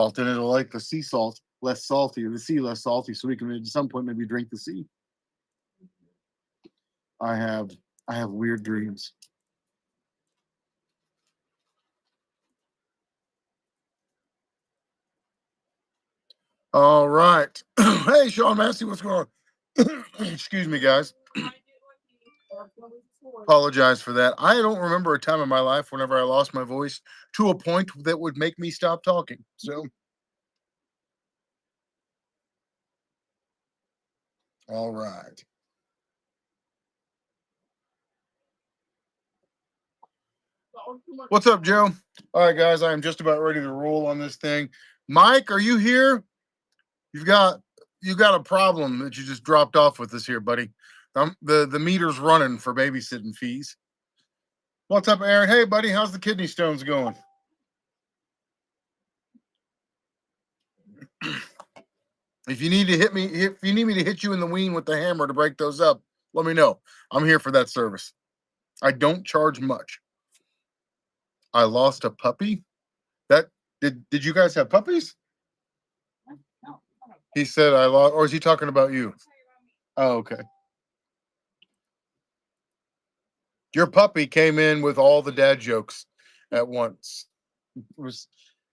salt, and it'll like the sea salt less salty, or the sea less salty, so we can at some point maybe drink the sea. I have I have weird dreams. All right. Hey, Sean Massey, what's going on? Excuse me, guys. Apologize for that. I don't remember a time in my life whenever I lost my voice to a point that would make me stop talking. So, all right. What's up, Joe? All right, guys, I am just about ready to roll on this thing. Mike, are you here? You've got you got a problem that you just dropped off with us here, buddy. The meter's running for babysitting fees. What's up, Aaron? Hey, buddy, how's the kidney stones going? If you need to hit me, if you need me to hit you in the ween with the hammer to break those up, let me know. I'm here for that service. I don't charge much. I lost a puppy. That did you guys have puppies? He said I lost, or is he talking about you? Oh, okay. Your puppy came in with all the dad jokes at once. It was,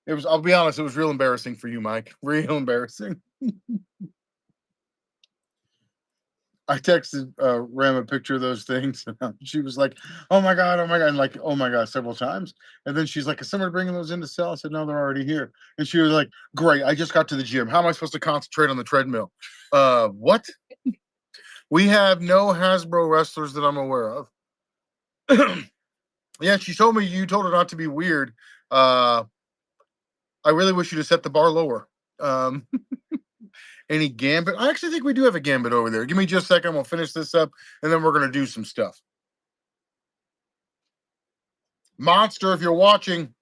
it was. I'll be honest. It was real embarrassing for you, Mike. Real embarrassing. I texted Ram a picture of those things, and she was like, oh my god," and like, "Oh my god," several times. And then she's like, "Is somebody bringing those in to sell?" I said, "No, they're already here." And she was like, "Great, I just got to the gym. How am I supposed to concentrate on the treadmill?" What? We have no Hasbro wrestlers that I'm aware of. Yeah, she told me you told her not to be weird. Uh, I really wish you to set the bar lower. Um, any gambit? I actually think we do have a gambit over there. Give me just a second. We'll finish this up, and then we're gonna do some stuff. Monster, if you're watching,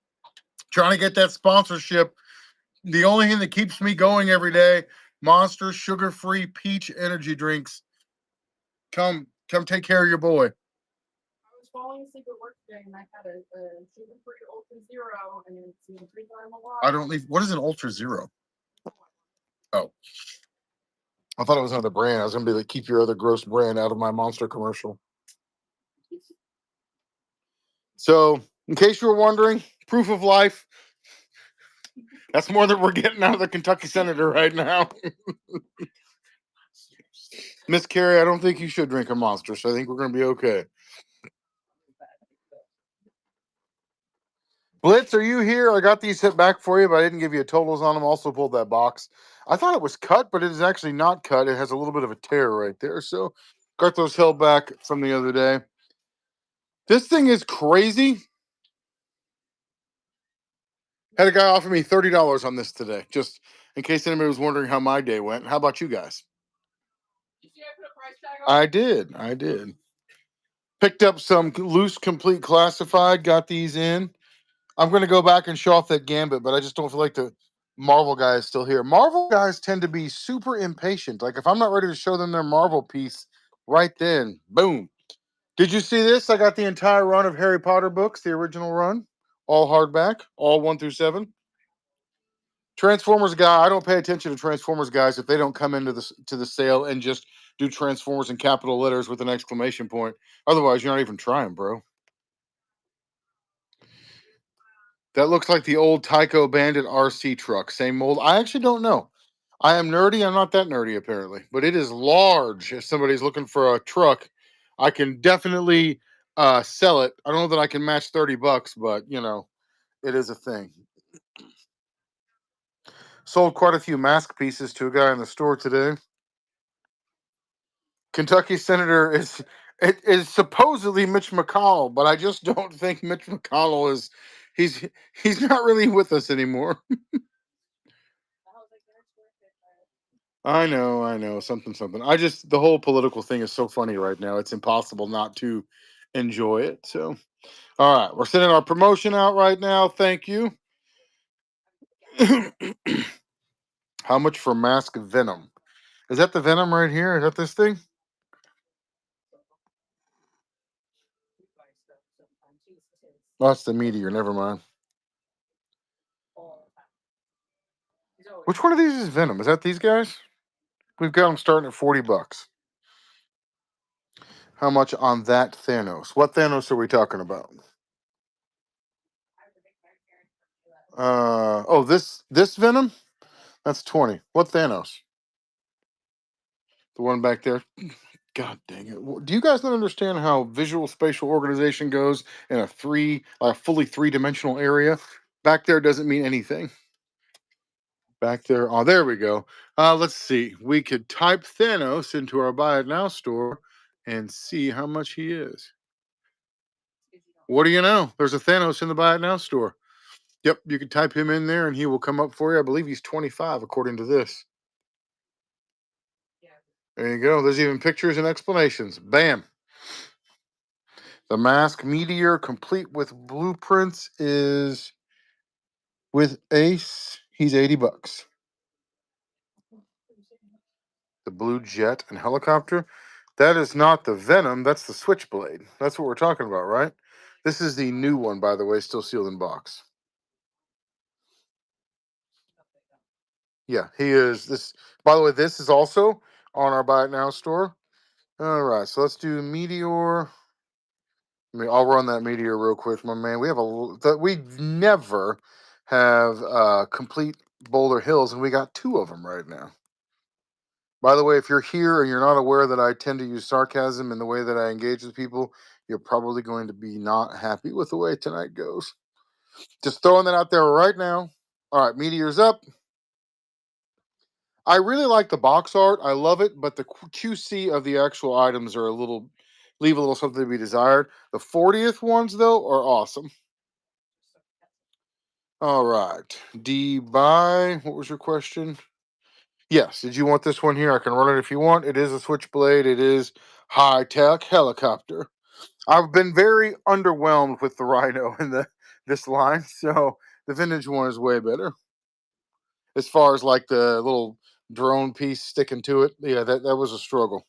trying to get that sponsorship. The only thing that keeps me going every day, Monster sugar-free peach energy drinks. Come take care of your boy. Was falling asleep at work today, and I had a sugar-free Ultra Zero, and it's 3 times a lot. I don't leave. What is an Ultra Zero? Oh, I thought it was another brand. I was gonna be like, keep your other gross brand out of my Monster commercial. So, in case you were wondering, proof of life. That's more than we're getting out of the Kentucky Senator right now. Miss Carrie, I don't think you should drink a Monster, so I think we're gonna be okay. Blitz, are you here? I got these hit back for you, but I didn't give you a totals on them. Also pulled that box. I thought it was cut, but it is actually not cut. It has a little bit of a tear right there. So got those held back from the other day. This thing is crazy. Had a guy offer me $30 on this today, just in case anybody was wondering how my day went. How about you guys? I did. I did. Picked up some loose, complete classified. Got these in. I'm going to go back and show off that Gambit, but I just don't feel like the Marvel guy is still here. Marvel guys tend to be super impatient. Like if I'm not ready to show them their Marvel piece right then, boom. Did you see this? I got the entire run of Harry Potter books, the original run, all hardback, all 1 through 7. Transformers guy, I don't pay attention to Transformers guys if they don't come into the sale and just do Transformers in capital letters with an exclamation point. Otherwise, you're not even trying, bro. That looks like the old Tyco Bandit RC truck. Same mold. I actually don't know. I am nerdy. I'm not that nerdy, apparently. But it is large. If somebody's looking for a truck, I can definitely sell it. I don't know that I can match $30, but, it is a thing. Sold quite a few mask pieces to a guy in the store today. Kentucky Senator is supposedly Mitch McConnell, but I just don't think Mitch McConnell is. He's not really with us anymore. I know, something. The whole political thing is so funny right now. It's impossible not to enjoy it. So, all right, we're sending our promotion out right now. Thank you. How much for Mask Venom? Is that the Venom right here? Is that this thing? Oh, that's the meteor. Never mind. Which one of these is Venom? Is that these guys? We've got them starting at $40. How much on that Thanos? What Thanos are we talking about? Oh, this Venom? That's 20. What Thanos? The one back there? God dang it. Do you guys not understand how visual spatial organization goes in a fully three-dimensional area? Back there doesn't mean anything. Back there. Oh, there we go. Let's see. We could type Thanos into our Buy It Now store and see how much he is. What do you know? There's a Thanos in the Buy It Now store. Yep, you can type him in there and he will come up for you. I believe he's 25 according to this. There you go. There's even pictures and explanations. Bam. The mask meteor complete with blueprints is with Ace. He's $80. The blue jet and helicopter. That is not the Venom. That's the Switchblade. That's what we're talking about, right? This is the new one, by the way, still sealed in box. Yeah, he is. This, by the way, this is also on our Buy It Now store. All right, so let's do Meteor. I'll run that Meteor real quick, my man. We never have complete Boulder Hills, and we got two of them right now. By the way, if you're here and you're not aware that I tend to use sarcasm in the way that I engage with people, you're probably going to be not happy with the way tonight goes. Just throwing that out there right now. All right, Meteor's up. I really like the box art. I love it, but the QC of the actual items are leave a little something to be desired. The 40th ones, though, are awesome. All right. D buy. What was your question? Yes. Did you want this one here? I can run it if you want. It is a Switchblade. It is high tech helicopter. I've been very underwhelmed with the Rhino in this line, so the vintage one is way better. As far as like the little drone piece sticking to it, yeah, that was a struggle.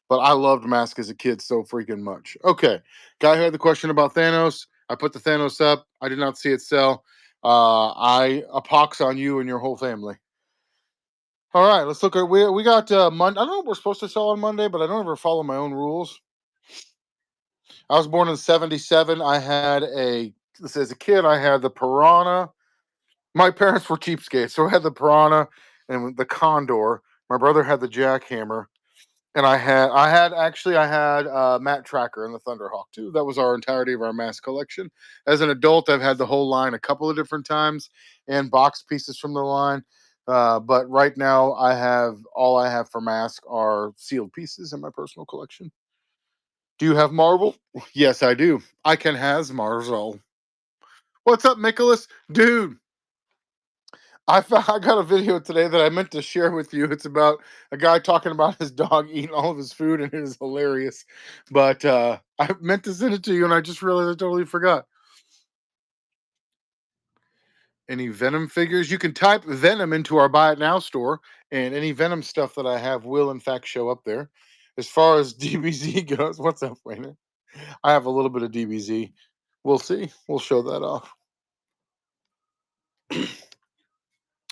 But I loved Mask as a kid so freaking much. Okay, guy who had the question about Thanos. I put the Thanos up. I did not see it sell. I a pox on you and your whole family. All right, let's look at we got Monday. I don't know what we're supposed to sell on Monday, but I don't ever follow my own rules. I was born in '77. I had as a kid. I had the Piranha. My parents were cheapskates, so I had the Piranha and the Condor. My brother had the Jackhammer, and I had Matt Tracker and the Thunderhawk too. That was our entirety of our mask collection. As an adult, I've had the whole line a couple of different times and box pieces from the line. But right now, all I have for mask are sealed pieces in my personal collection. Do you have Marvel? Yes, I do. I can has Marvel. What's up, Nicholas? Dude, I got a video today that I meant to share with you. It's about a guy talking about his dog eating all of his food, and it is hilarious. But I meant to send it to you, and I just realized I totally forgot. Any Venom figures? You can type Venom into our Buy It Now store, and any Venom stuff that I have will, in fact, show up there. As far as DBZ goes, what's up, Wayne? I have a little bit of DBZ. We'll see. We'll show that off.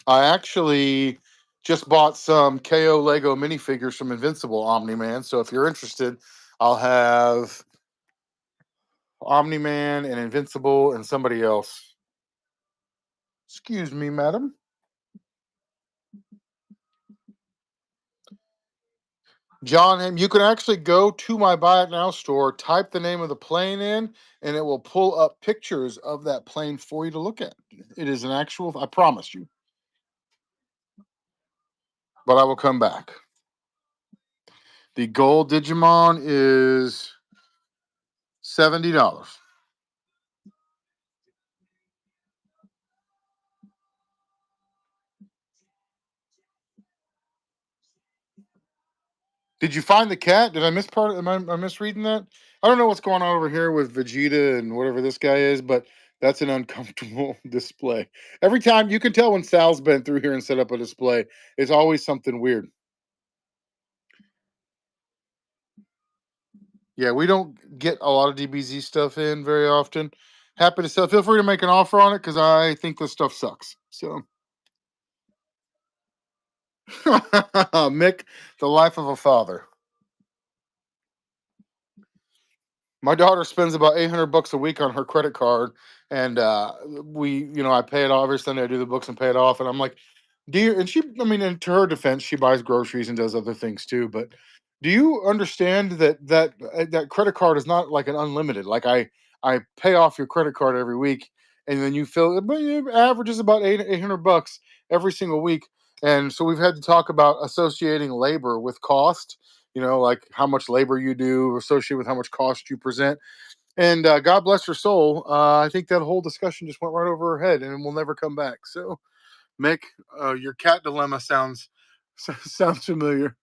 I actually just bought some KO Lego minifigures from Invincible Omni Man. So if you're interested, I'll have Omni Man and Invincible and somebody else. Excuse me, madam. John, you can actually go to my Buy It Now store, type the name of the plane in, and it will pull up pictures of that plane for you to look at. It is an actual, I promise you. But I will come back. The gold Digimon is $70. Did you find the cat? Did I miss part? Am I misreading that? I don't know what's going on over here with Vegeta and whatever this guy is, but that's an uncomfortable display. Every time you can tell when Sal's been through here and set up a display, it's always something weird. Yeah, we don't get a lot of DBZ stuff in very often. Happy to sell. Feel free to make an offer on it because I think this stuff sucks. So Mick, the life of a father. My daughter spends about $800 a week on her credit card, and I pay it off every Sunday. I do the books and pay it off, and I'm like, do you? And she, I mean, and to her defense, she buys groceries and does other things too. But do you understand that credit card is not like an unlimited? Like I pay off your credit card every week, and then you fill, but it averages about $800 every single week. And so we've had to talk about associating labor with cost, like how much labor you do associated with how much cost you present. And God bless her soul. I think that whole discussion just went right over her head and will never come back. So, Mick, your cat dilemma sounds familiar.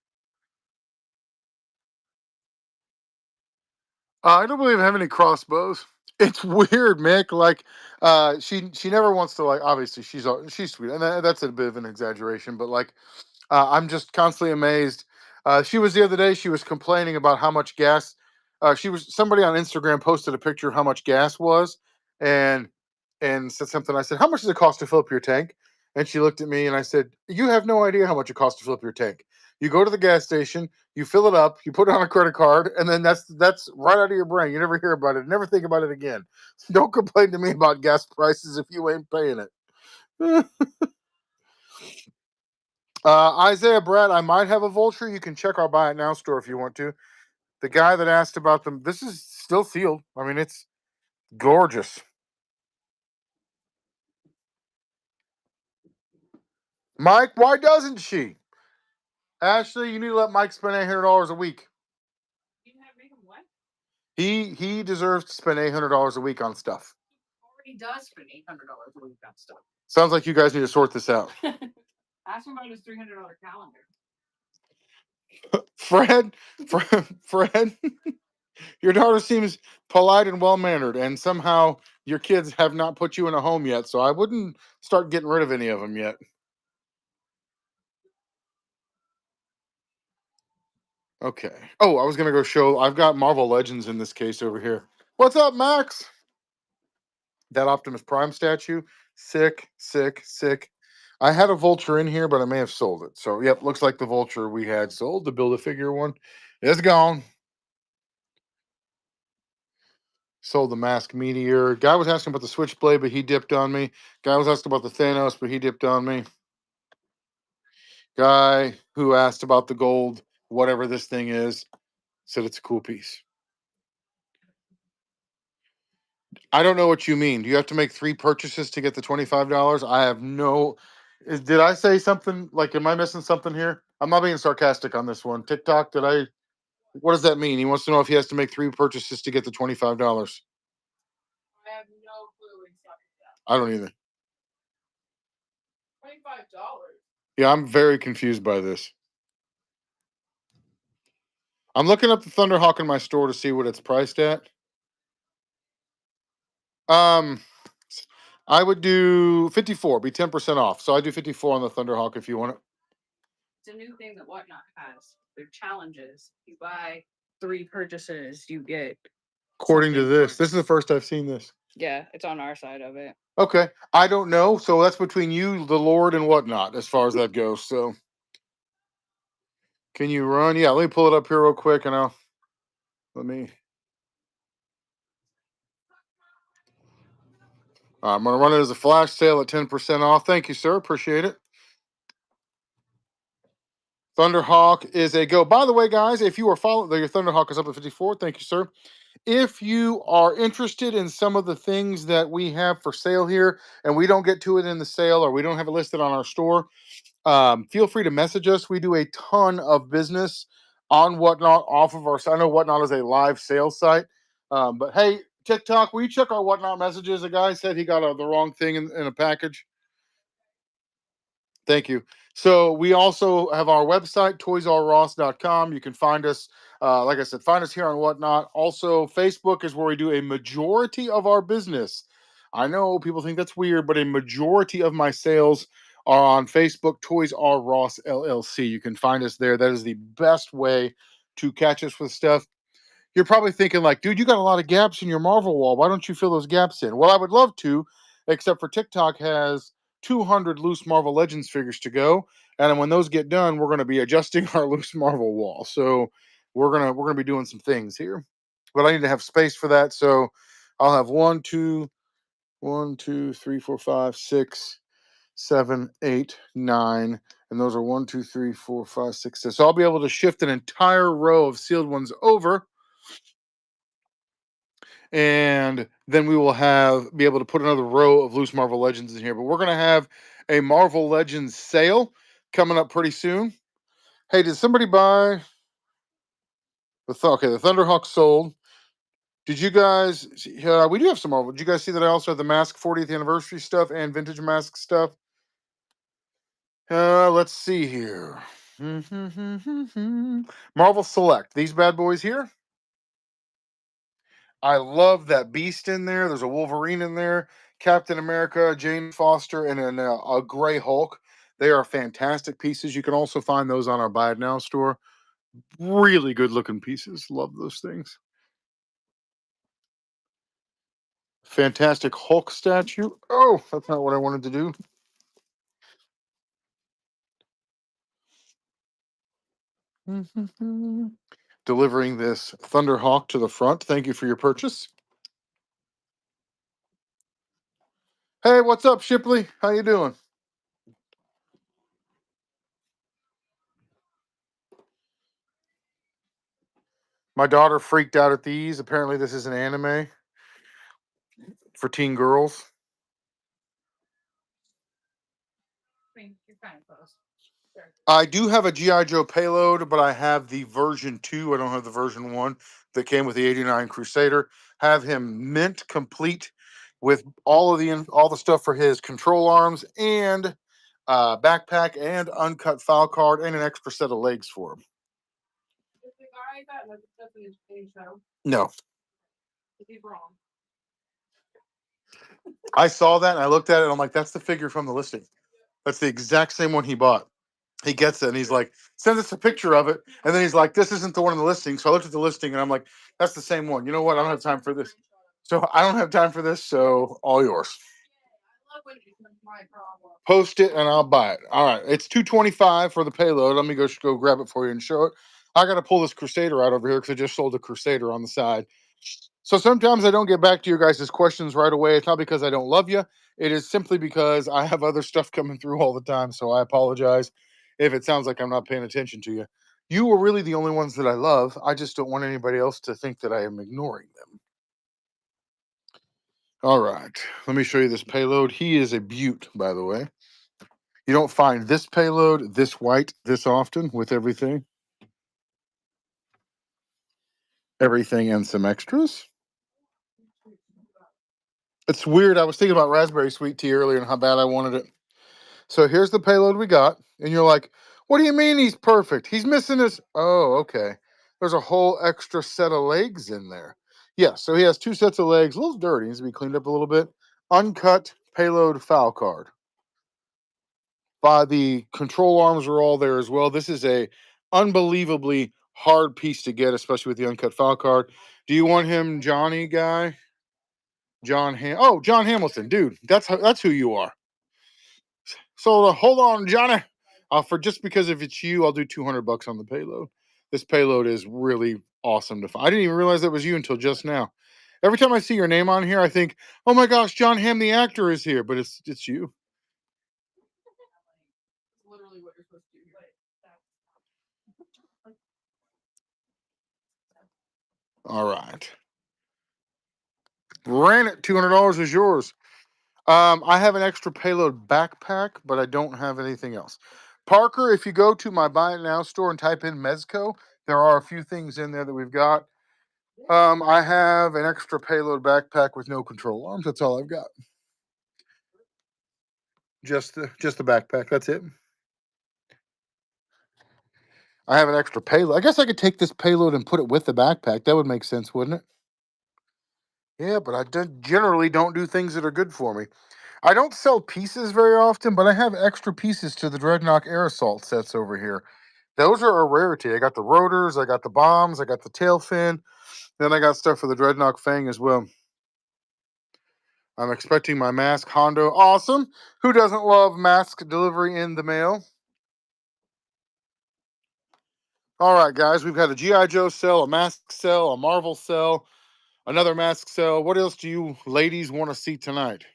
I don't believe I have any crossbows. It's weird, Mick. Like, she never wants to, like. Obviously, she's sweet, and that's a bit of an exaggeration. But like, I'm just constantly amazed. She was the other day. She was complaining about how much gas. Somebody on Instagram posted a picture of how much gas was, and said something. I said, "How much does it cost to fill up your tank?" And she looked at me, and I said, "You have no idea how much it costs to fill up your tank. You go to the gas station, you fill it up, you put it on a credit card, and then that's right out of your brain. You never hear about it. Never think about it again. Don't complain to me about gas prices if you ain't paying it." Isaiah Brad, I might have a vulture. You can check our Buy It Now store if you want to. The guy that asked about them, this is still sealed. I mean, it's gorgeous. Mike, why doesn't she? Ashley, you need to let Mike spend $800 a week. He deserves to spend $800 a week on stuff. He does spend $800 a week on stuff. Sounds like you guys need to sort this out. Ask him about his $300 calendar. Fred, your daughter seems polite and well mannered, and somehow your kids have not put you in a home yet. So I wouldn't start getting rid of any of them yet. Okay. Oh, I was gonna go show. I've got Marvel Legends in this case over here. What's up, Max? That Optimus Prime statue, sick, sick, sick. I had a Vulture in here, but I may have sold it. So, yep, looks like the Vulture we had sold, the Build a Figure one, is gone. Sold the Mask Meteor. Guy was asking about the Switchblade, but he dipped on me. Guy was asking about the Thanos, but he dipped on me. Guy who asked about the gold, whatever this thing is, said it's a cool piece. I don't know what you mean. Do you have to make 3 purchases to get the $25? I have no. Did I say something? Like, am I missing something here? I'm not being sarcastic on this one. TikTok, did I? What does that mean? He wants to know if he has to make 3 purchases to get the $25. I have no clue what he's talking about. I don't either. $25. Yeah, I'm very confused by this. I'm looking up the Thunderhawk in my store to see what it's priced at. Um, I would do 54, be 10% off. So I do 54 on the Thunderhawk if you want it. It's a new thing that Whatnot has. They're challenges. You buy 3 purchases, you get. According to this is the first I've seen this. Yeah, it's on our side of it. Okay, I don't know. So that's between you, the Lord, and Whatnot, as far as that goes. So, can you run? Yeah, let me pull it up here real quick, and let me. I'm gonna run it as a flash sale at 10% off. Thank you, sir. Appreciate it. Thunderhawk is a go. By the way, guys, if you are following, your Thunderhawk is up at 54. Thank you, sir. If you are interested in some of the things that we have for sale here, and we don't get to it in the sale, or we don't have it listed on our store, feel free to message us. We do a ton of business on Whatnot off of our site. I know Whatnot is a live sales site, but hey, TikTok, will you check our Whatnot messages? A guy said he got the wrong thing in a package. Thank you. So we also have our website, toysrross.com. You can find us, like I said, find us here on Whatnot. Also, Facebook is where we do a majority of our business. I know people think that's weird, but a majority of my sales are on Facebook, Toys R Ross LLC. You can find us there. That is the best way to catch us with stuff. You're probably thinking, like, dude, you got a lot of gaps in your Marvel wall. Why don't you fill those gaps in? Well, I would love to, except for TikTok has 200 loose Marvel Legends figures to go. And then when those get done, we're going to be adjusting our loose Marvel wall. So we're gonna be doing some things here. But I need to have space for that. So I'll have 1, 2, 3, 4, 5, 6, 7, 8, 9, and those are 1, 2, 3, 4, 5, 6, 7. So I'll be able to shift an entire row of sealed ones over, and then we will be able to put another row of loose Marvel Legends in here. But we're gonna have a Marvel Legends sale coming up pretty soon. Hey, did somebody buy the Thunderhawk sold? Did you guys? We do have some Marvel. Did you guys see that I also have the Mask 40th anniversary stuff and vintage mask stuff? Let's see here. Marvel Select. These bad boys here. I love that Beast in there. There's a Wolverine in there, Captain America, Jane Foster, and a Gray Hulk. They are fantastic pieces. You can also find those on our Buy It Now store. Really good looking pieces. Love those things. Fantastic Hulk statue. Oh, that's not what I wanted to do. Delivering this Thunderhawk to the front. Thank you for your purchase. Hey, what's up, Shipley? How you doing? My daughter freaked out at these. Apparently, this is an anime for teen girls. I do have a G.I. Joe payload, but I have the version 2. I don't have the version 1 that came with the 89 Crusader. Have him mint complete with all the stuff for his control arms and backpack and uncut file card and an extra set of legs for him. No. I saw that and I looked at it and I'm like, that's the figure from the listing. That's the exact same one he bought. He gets it and he's like, send us a picture of it. And then he's like, this isn't the one in the listing. So I looked at the listing and I'm like, that's the same one. You know what? I don't have time for this. So I don't have time for this. So all yours. Post it and I'll buy it. All right. It's $225 for the payload. Let me go grab it for you and show it. I got to pull this Crusader out over here because I just sold a Crusader on the side. So sometimes I don't get back to your guys' questions right away. It's not because I don't love you. It is simply because I have other stuff coming through all the time. So I apologize if it sounds like I'm not paying attention to you. You are really the only ones that I love. I just don't want anybody else to think that I am ignoring them. All right. Let me show you this payload. He is a beaut, by the way. You don't find this payload this white this often with everything. Everything and some extras. It's weird. I was thinking about raspberry sweet tea earlier and how bad I wanted it. So here's the payload we got. And you're like, what do you mean he's perfect? He's missing his. Oh, okay. There's a whole extra set of legs in there. Yeah, so he has 2 sets of legs. A little dirty. Needs to be cleaned up a little bit. Uncut payload foul card. The control arms are all there as well. This is a unbelievably hard piece to get, especially with the uncut foul card. Do you want him, Johnny guy? John Hamilton, dude. That's who you are. So hold on, Johnny. For just because if it's you, I'll do $200 on the payload. This payload is really awesome to find. I didn't even realize that was you until just now. Every time I see your name on here, I think, oh my gosh, John Hamm the actor is here, but it's you. All right. Ran it. $200 is yours. I have an extra payload backpack, but I don't have anything else. Parker, if you go to my Buy It Now store and type in Mezco, there are a few things in there that we've got. I have an extra payload backpack with no control arms. That's all I've got. Just the backpack. That's it. I have an extra payload. I guess I could take this payload and put it with the backpack. That would make sense, wouldn't it? Yeah, but I generally don't do things that are good for me. I don't sell pieces very often, but I have extra pieces to the Dreadnought Air Assault sets over here. Those are a rarity. I got the rotors, I got the bombs, I got the tail fin, then I got stuff for the Dreadnought Fang as well. I'm expecting my mask Hondo. Awesome. Who doesn't love mask delivery in the mail? All right, guys, we've got a G.I. Joe sale, a mask sale, a Marvel sale, another mask sale. What else do you ladies want to see tonight?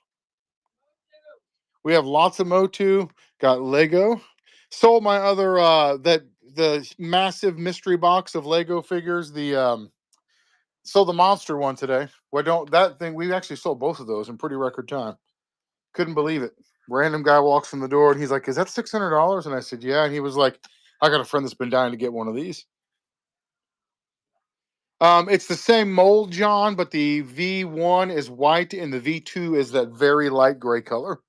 We have lots of Motu, got Lego. Sold my other the massive mystery box of Lego figures, sold the monster one today. Well, don't that thing we actually sold both of those in pretty record time. Couldn't believe it. Random guy walks in the door and he's like, "Is that $600?" And I said, "Yeah." And he was like, "I got a friend that's been dying to get one of these." It's the same mold, John, but the V1 is white and the V2 is that very light gray color.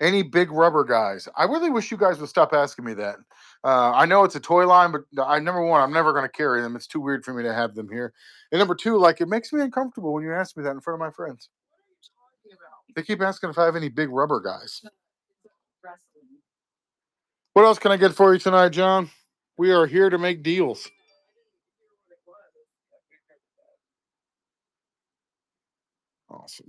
Any big rubber guys? I really wish you guys would stop asking me that. I know it's a toy line, but number one, I'm never going to carry them. It's too weird for me to have them here. And number two, like it makes me uncomfortable when you ask me that in front of my friends. They keep asking if I have any big rubber guys. What else can I get for you tonight, John? We are here to make deals. Awesome.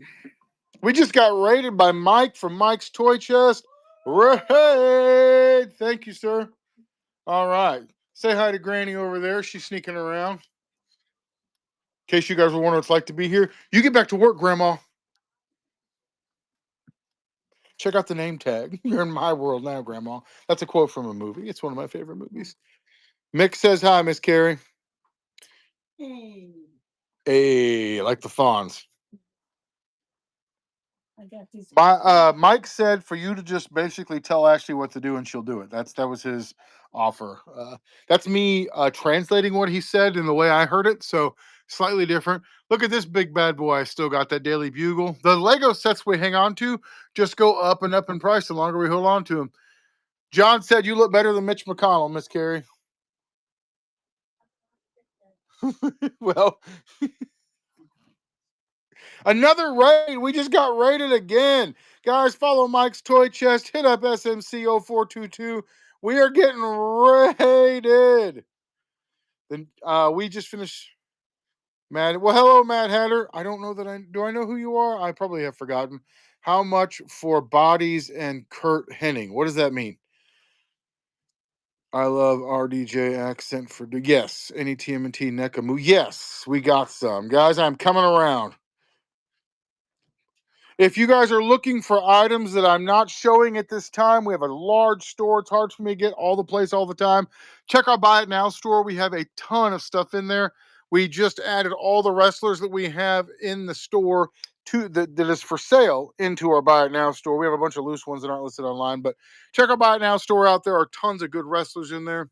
We just got rated by Mike from Mike's Toy Chest. Raid! Thank you, sir. All right. Say hi to Granny over there. She's sneaking around. In case you guys were wondering what it's like to be here, you get back to work, Grandma. Check out the name tag. You're in my world now, Grandma. That's a quote from a movie. It's one of my favorite movies. Mick says hi, Miss Carrie. Hey, like the fawns. Mike said for you to just basically tell Ashley what to do and she'll do it. That was his offer. That's me translating what he said in the way I heard it, so slightly different. Look at this big bad boy. I still got that Daily Bugle. The Lego sets we hang on to just go up and up in price the longer we hold on to them. John said you look better than Mitch McConnell, Miss Carrie. Well, another raid. We just got raided again. Guys, follow Mike's Toy Chest. Hit up SMC0422. We are getting raided. Then we just finished. Matt. Well, hello, Matt Hatter. I don't know that I know who you are. I probably have forgotten. How much for Bodies and Kurt Henning? What does that mean? I love RDJ accent for yes. Any TMNT Nekamu? Yes, we got some guys. I'm coming around. If you guys are looking for items that I'm not showing at this time, we have a large store. It's hard for me to get all the place all the time. Check our Buy It Now store. We have a ton of stuff in there. We just added all the wrestlers that we have in the store to that is for sale into our Buy It Now store. We have a bunch of loose ones that aren't listed online, but check our Buy It Now store out. There are tons of good wrestlers in there.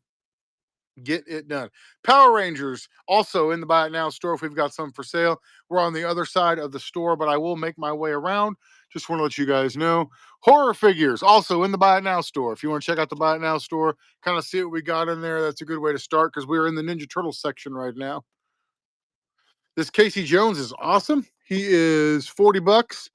Get it done. Power Rangers also in the Buy It Now store if we've got some for sale. We're on the other side of the store, but I will make my way around. Just want to let you guys know. Horror figures also in the Buy It Now store. If you want to check out the Buy It Now store, kind of see what we got in there, that's a good way to start because we're in the Ninja Turtles section right now. This Casey Jones is awesome. He is 40 bucks.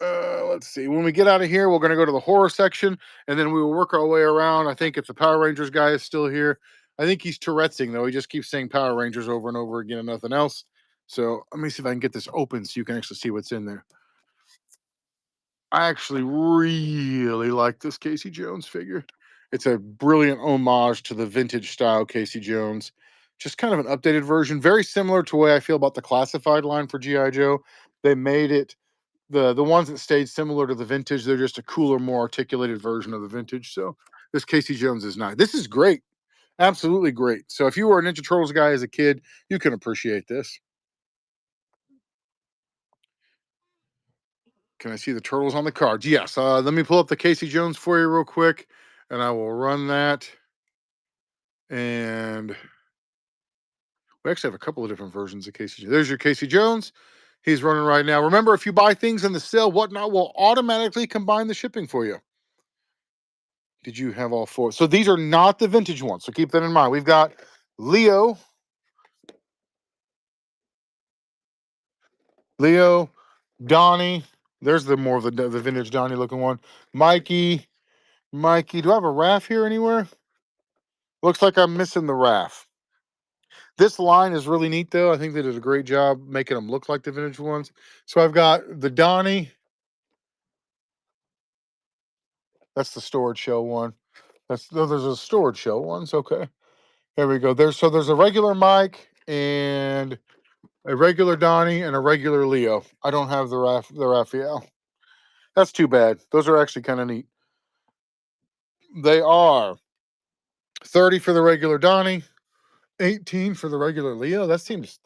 Let's see. When we get out of here, we're going to go to the horror section, and then we will work our way around. I think if the Power Rangers guy is still here, I think he's Tourette'sing, though. He just keeps saying Power Rangers over and over again and nothing else. So let me see if I can get this open so you can actually see what's in there. I actually really like this Casey Jones figure. It's a brilliant homage to the vintage style Casey Jones. Just kind of an updated version, very similar to the way I feel about the classified line for G.I. Joe. They made it the ones that stayed similar to the vintage, they're just a cooler, more articulated version of the vintage. So this Casey Jones is nice. This is great. Absolutely great. So if you were a Ninja Turtles guy as a kid, you can appreciate this. Can I see the turtles on the cards? Yes. Let me pull up the Casey Jones for you real quick, and I will run that. And we actually have a couple of different versions of Casey Jones. There's your Casey Jones. He's running right now. Remember, if you buy things in the sale, whatnot will automatically combine the shipping for you. Did you have all four? So these are not the vintage ones. So keep that in mind. We've got Leo, Donnie. There's the more of the vintage Donnie looking one. Mikey. Do I have a Raph here anywhere? Looks like I'm missing the Raph. This line is really neat, though. I think they did a great job making them look like the vintage ones. So I've got the Donnie. That's the storage shell one. There's a storage shell ones. Okay, there we go. There's a regular Mike and a regular Donnie and a regular Leo. I don't have the Raphael. That's too bad. Those are actually kind of neat. They are 30 for the regular Donnie, 18 for the regular Leo. That seems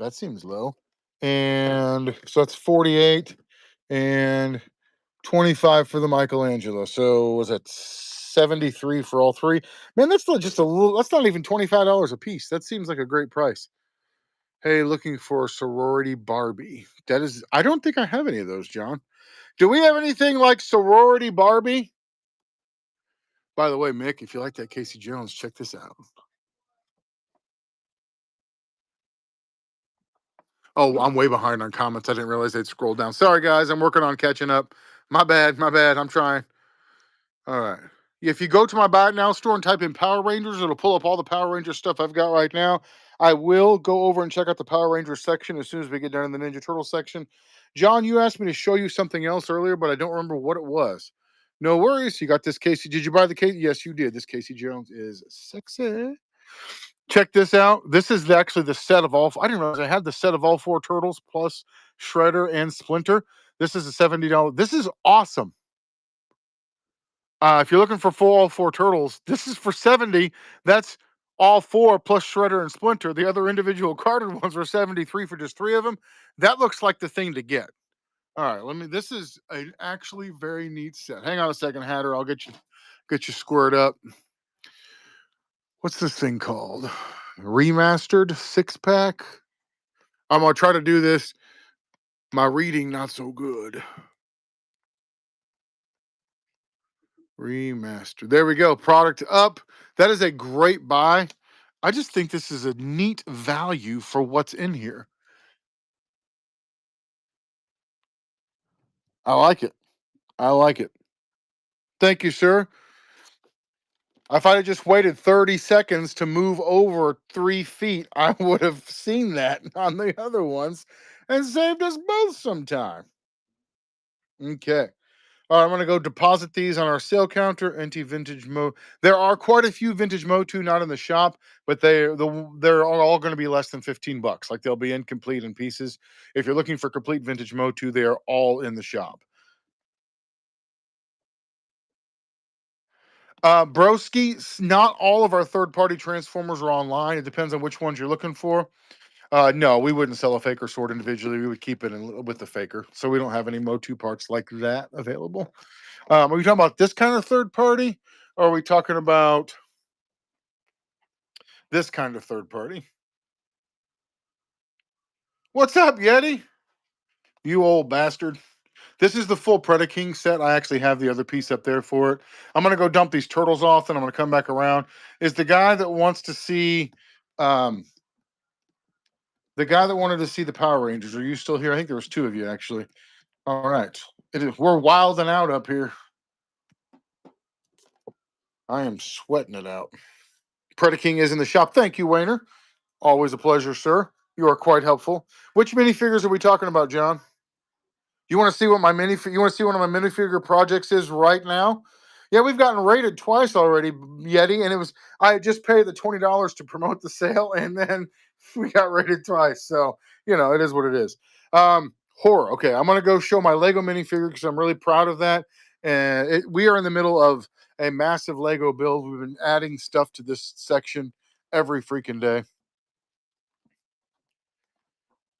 low. And so that's 48 and 25 for the Michelangelo. So was it 73 for all three? Man, that's not just a little, that's not even $25 a piece. That seems like a great price. Hey, looking for sorority Barbie. That is, I don't think I have any of those, John. Do we have anything like sorority Barbie? By the way, Mick, if you like that Casey Jones, check this out. Oh, I'm way behind on comments. I didn't realize they'd scroll down. Sorry, guys. I'm working on catching up. My bad. My bad. I'm trying. All right. If you go to my Buy It Now store and type in Power Rangers, it'll pull up all the Power Ranger stuff I've got right now. I will go over and check out the Power Rangers section as soon as we get down in the Ninja Turtle section. John, you asked me to show you something else earlier, but I don't remember what it was. No worries. You got this Casey. Did you buy the Casey? Yes, you did. This Casey Jones is sexy. Check this out. This is actually the set of all. I didn't realize I had the set of all four turtles plus Shredder and Splinter. This is a $70. This is awesome. If you're looking for all four turtles, this is for 70. That's all four plus Shredder and Splinter. The other individual carded ones were 73 for just three of them. That looks like the thing to get. All right, this is an actually very neat set. Hang on a second, Hatter. I'll get you squared up. What's this thing called? Remastered 6-pack. I'm gonna try to do this. My reading not so good. Remastered. There we go. Product up. That is a great buy. I just think this is a neat value for what's in here. I like it. I like it. Thank you, sir. If I had just waited 30 seconds to move over 3 feet, I would have seen that on the other ones and saved us both some time. Okay. All right, I'm going to go deposit these on our sale counter. NT Vintage Mo. There are quite a few Vintage Motu not in the shop, but they're all going to be less than $15. Like they'll be incomplete in pieces. If you're looking for complete Vintage Motu, they are all in the shop. Broski, not all of our third-party Transformers are online. It depends on which ones you're looking for. No, we wouldn't sell a faker sword individually. We would keep it with the faker. So we don't have any Motu parts like that available. Are we talking about this kind of third party? Or are we talking about this kind of third party? What's up, Yeti? You old bastard. This is the full Predaking set. I actually have the other piece up there for it. I'm going to go dump these turtles off, and I'm going to come back around. Is the guy that wants to see... the guy that wanted to see the Power Rangers, are you still here? I think there was two of you, actually. All right. We're wilding out up here. I am sweating it out. Predaking is in the shop. Thank you, Wayner. Always a pleasure, sir. You are quite helpful. Which minifigures are we talking about, John? You want to see what you want to see one of my minifigure projects is right now? Yeah, we've gotten rated twice already, Yeti, and I just paid the $20 to promote the sale, and then we got rated twice. So it is what it is. Horror. Okay, I'm gonna go show my Lego minifigure because I'm really proud of that. And we are in the middle of a massive Lego build. We've been adding stuff to this section every freaking day.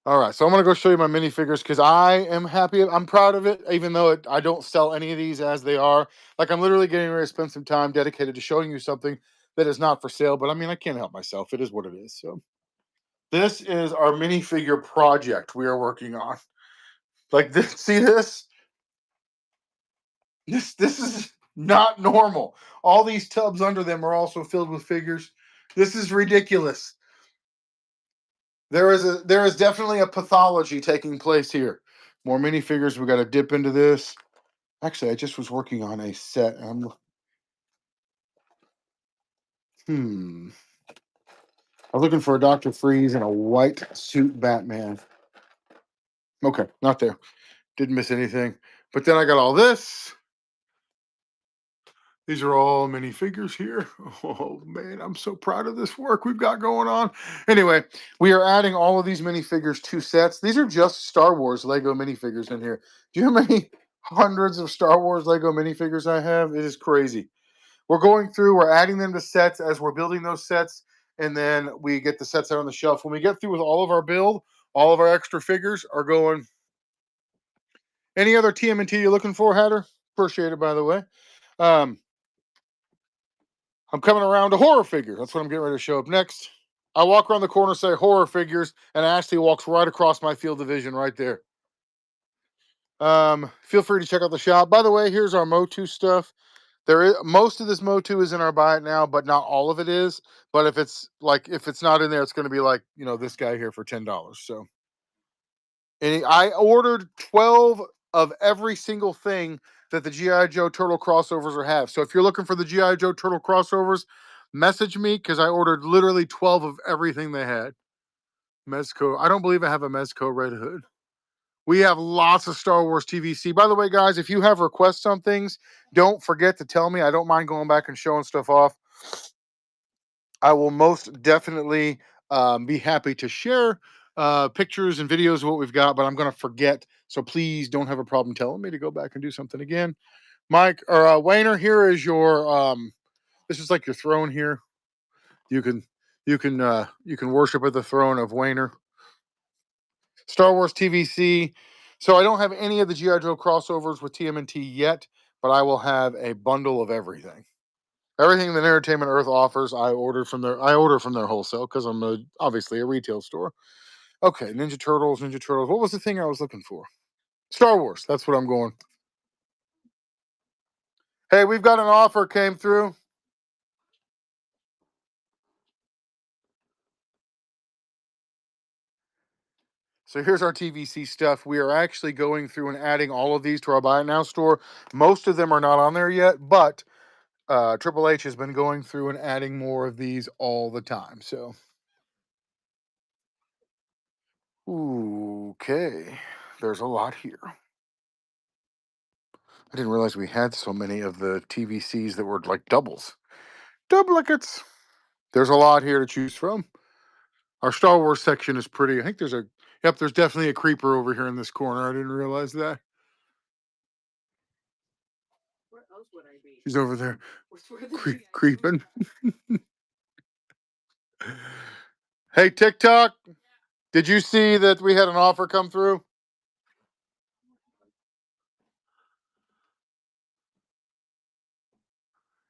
All right, so I'm gonna go show you my minifigures because I am happy. I'm proud of it, even though I don't sell any of these as they are. Like I'm literally getting ready to spend some time dedicated to showing you something that is not for sale. But I mean, I can't help myself. It is what it is. So this is our minifigure project we are working on. Like this, see this? This is not normal. All these tubs under them are also filled with figures. This is ridiculous. There is definitely a pathology taking place here. More minifigures. We got to dip into this. Actually, I just was working on a set. Hmm. I was looking for a Dr. Freeze and a white suit Batman. Okay, not there. Didn't miss anything. But then I got all this. These are all minifigures here. Oh man, I'm so proud of this work we've got going on. Anyway, we are adding all of these minifigures to sets. These are just Star Wars Lego minifigures in here. Do you know how many hundreds of Star Wars Lego minifigures I have? It is crazy. We're going through, we're adding them to sets as we're building those sets, and then we get the sets out on the shelf. When we get through with all of our build, all of our extra figures are going. Any other TMNT you're looking for, Hatter? Appreciate it, by the way. Um, I'm coming around to horror figures. That's what I'm getting ready to show up next. I walk around the corner, say horror figures, and Ashley walks right across my field of vision right there. Feel free to check out the shop. By the way, here's our Motu stuff. There is most of this Motu is in our buy it now, but not all of it is. But if it's not in there, it's going to be like this guy here for $10. So, and I ordered 12 of every single thing that the GI Joe Turtle crossovers are have. So if you're looking for the GI Joe Turtle crossovers, message me because I ordered literally 12 of everything they had. Mezco. I don't believe I have a Mezco Red Hood. We have lots of Star Wars TVC. By the way, guys, if you have requests on things, don't forget to tell me. I don't mind going back and showing stuff off. I will most definitely be happy to share pictures and videos of what we've got, but I'm going to forget. So please don't have a problem telling me to go back and do something again. Mike or Wayner, here is your. This is like your throne here. You can worship at the throne of Wayner. Star Wars TVC. So I don't have any of the GI Joe crossovers with TMNT yet, but I will have a bundle of everything. Everything that Entertainment Earth offers, I order from their wholesale because I'm obviously a retail store. Okay, Ninja Turtles. What was the thing I was looking for? Star Wars. That's what I'm going. Hey, we've got an offer came through. So here's our TVC stuff. We are actually going through and adding all of these to our Buy It Now store. Most of them are not on there yet, but Triple H has been going through and adding more of these all the time. So, okay, there's a lot here. I didn't realize we had so many of the TVCs that were like doubles, duplicates. There's a lot here to choose from. Our Star Wars section is pretty. I think there's definitely a creeper over here in this corner. I didn't realize that. Where else would I be? She's over there, creeping. Hey, TikTok, did you see that we had an offer come through?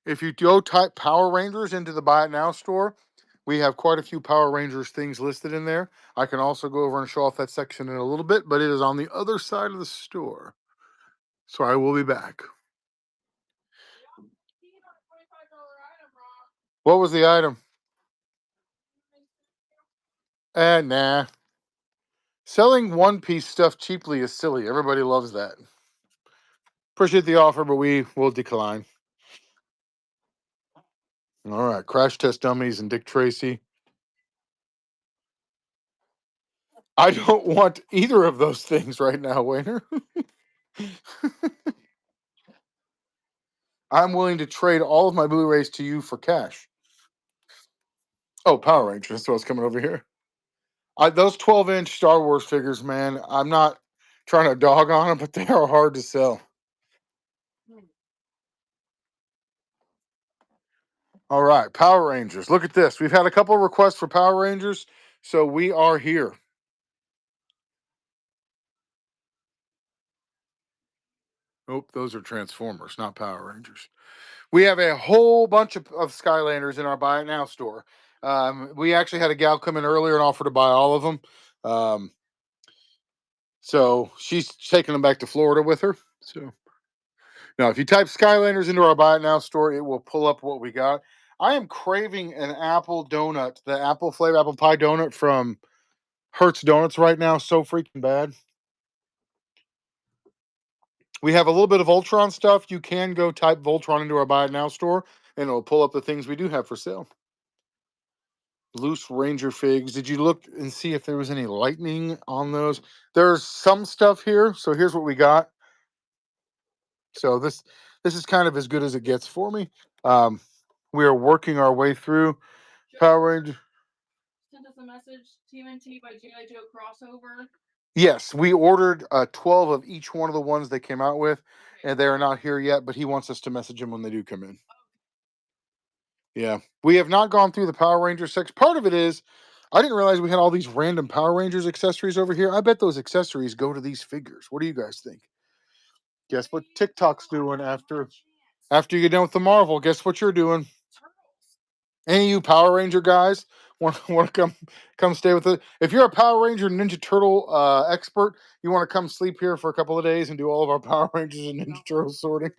If you go type Power Rangers into the Buy It Now store, we have quite a few Power Rangers things listed in there. I can also go over and show off that section in a little bit, but it is on the other side of the store. So I will be back. What was the item? Nah. Selling one piece stuff cheaply is silly. Everybody loves that. Appreciate the offer, but we will decline. All right. Crash Test Dummies and Dick Tracy. I don't want either of those things right now, Wayner. I'm willing to trade all of my Blu-rays to you for cash. Oh, Power Rangers. That's what's coming over here. Those 12-inch Star Wars figures, man, I'm not trying to dog on them, but they are hard to sell. All right, Power Rangers. Look at this. We've had a couple of requests for Power Rangers, so we are here. Oh, those are Transformers, not Power Rangers. We have a whole bunch of Skylanders in our Buy It Now store. We actually had a gal come in earlier and offer to buy all of them. So she's taking them back to Florida with her. So now, if you type Skylanders into our Buy It Now store, it will pull up what we got. I am craving an apple donut, the apple flavor apple pie donut from Hertz Donuts right now. So freaking bad. We have a little bit of Voltron stuff. You can go type Voltron into our Buy It Now store, and it'll pull up the things we do have for sale. Loose Ranger figs. Did you look and see if there was any lightning on those? There's some stuff here. So here's what we got. So this is kind of as good as it gets for me. Um, we are working our way through Power Ranger. Sent us a message. TMNT by G.I. Joe crossover. Yes, we ordered 12 of each one of the ones they came out with, and they are not here yet. But he wants us to message them when they do come in. Yeah, we have not gone through the Power Ranger section. Part of it is I didn't realize we had all these random Power Rangers accessories over here. I bet those accessories go to these figures. What do you guys think? Guess what TikTok's doing after you get done with the Marvel? Guess what you're doing? Any of you Power Ranger guys want to come stay with it? If you're a Power Ranger Ninja Turtle expert, you want to come sleep here for a couple of days and do all of our Power Rangers and Ninja Turtle sorting,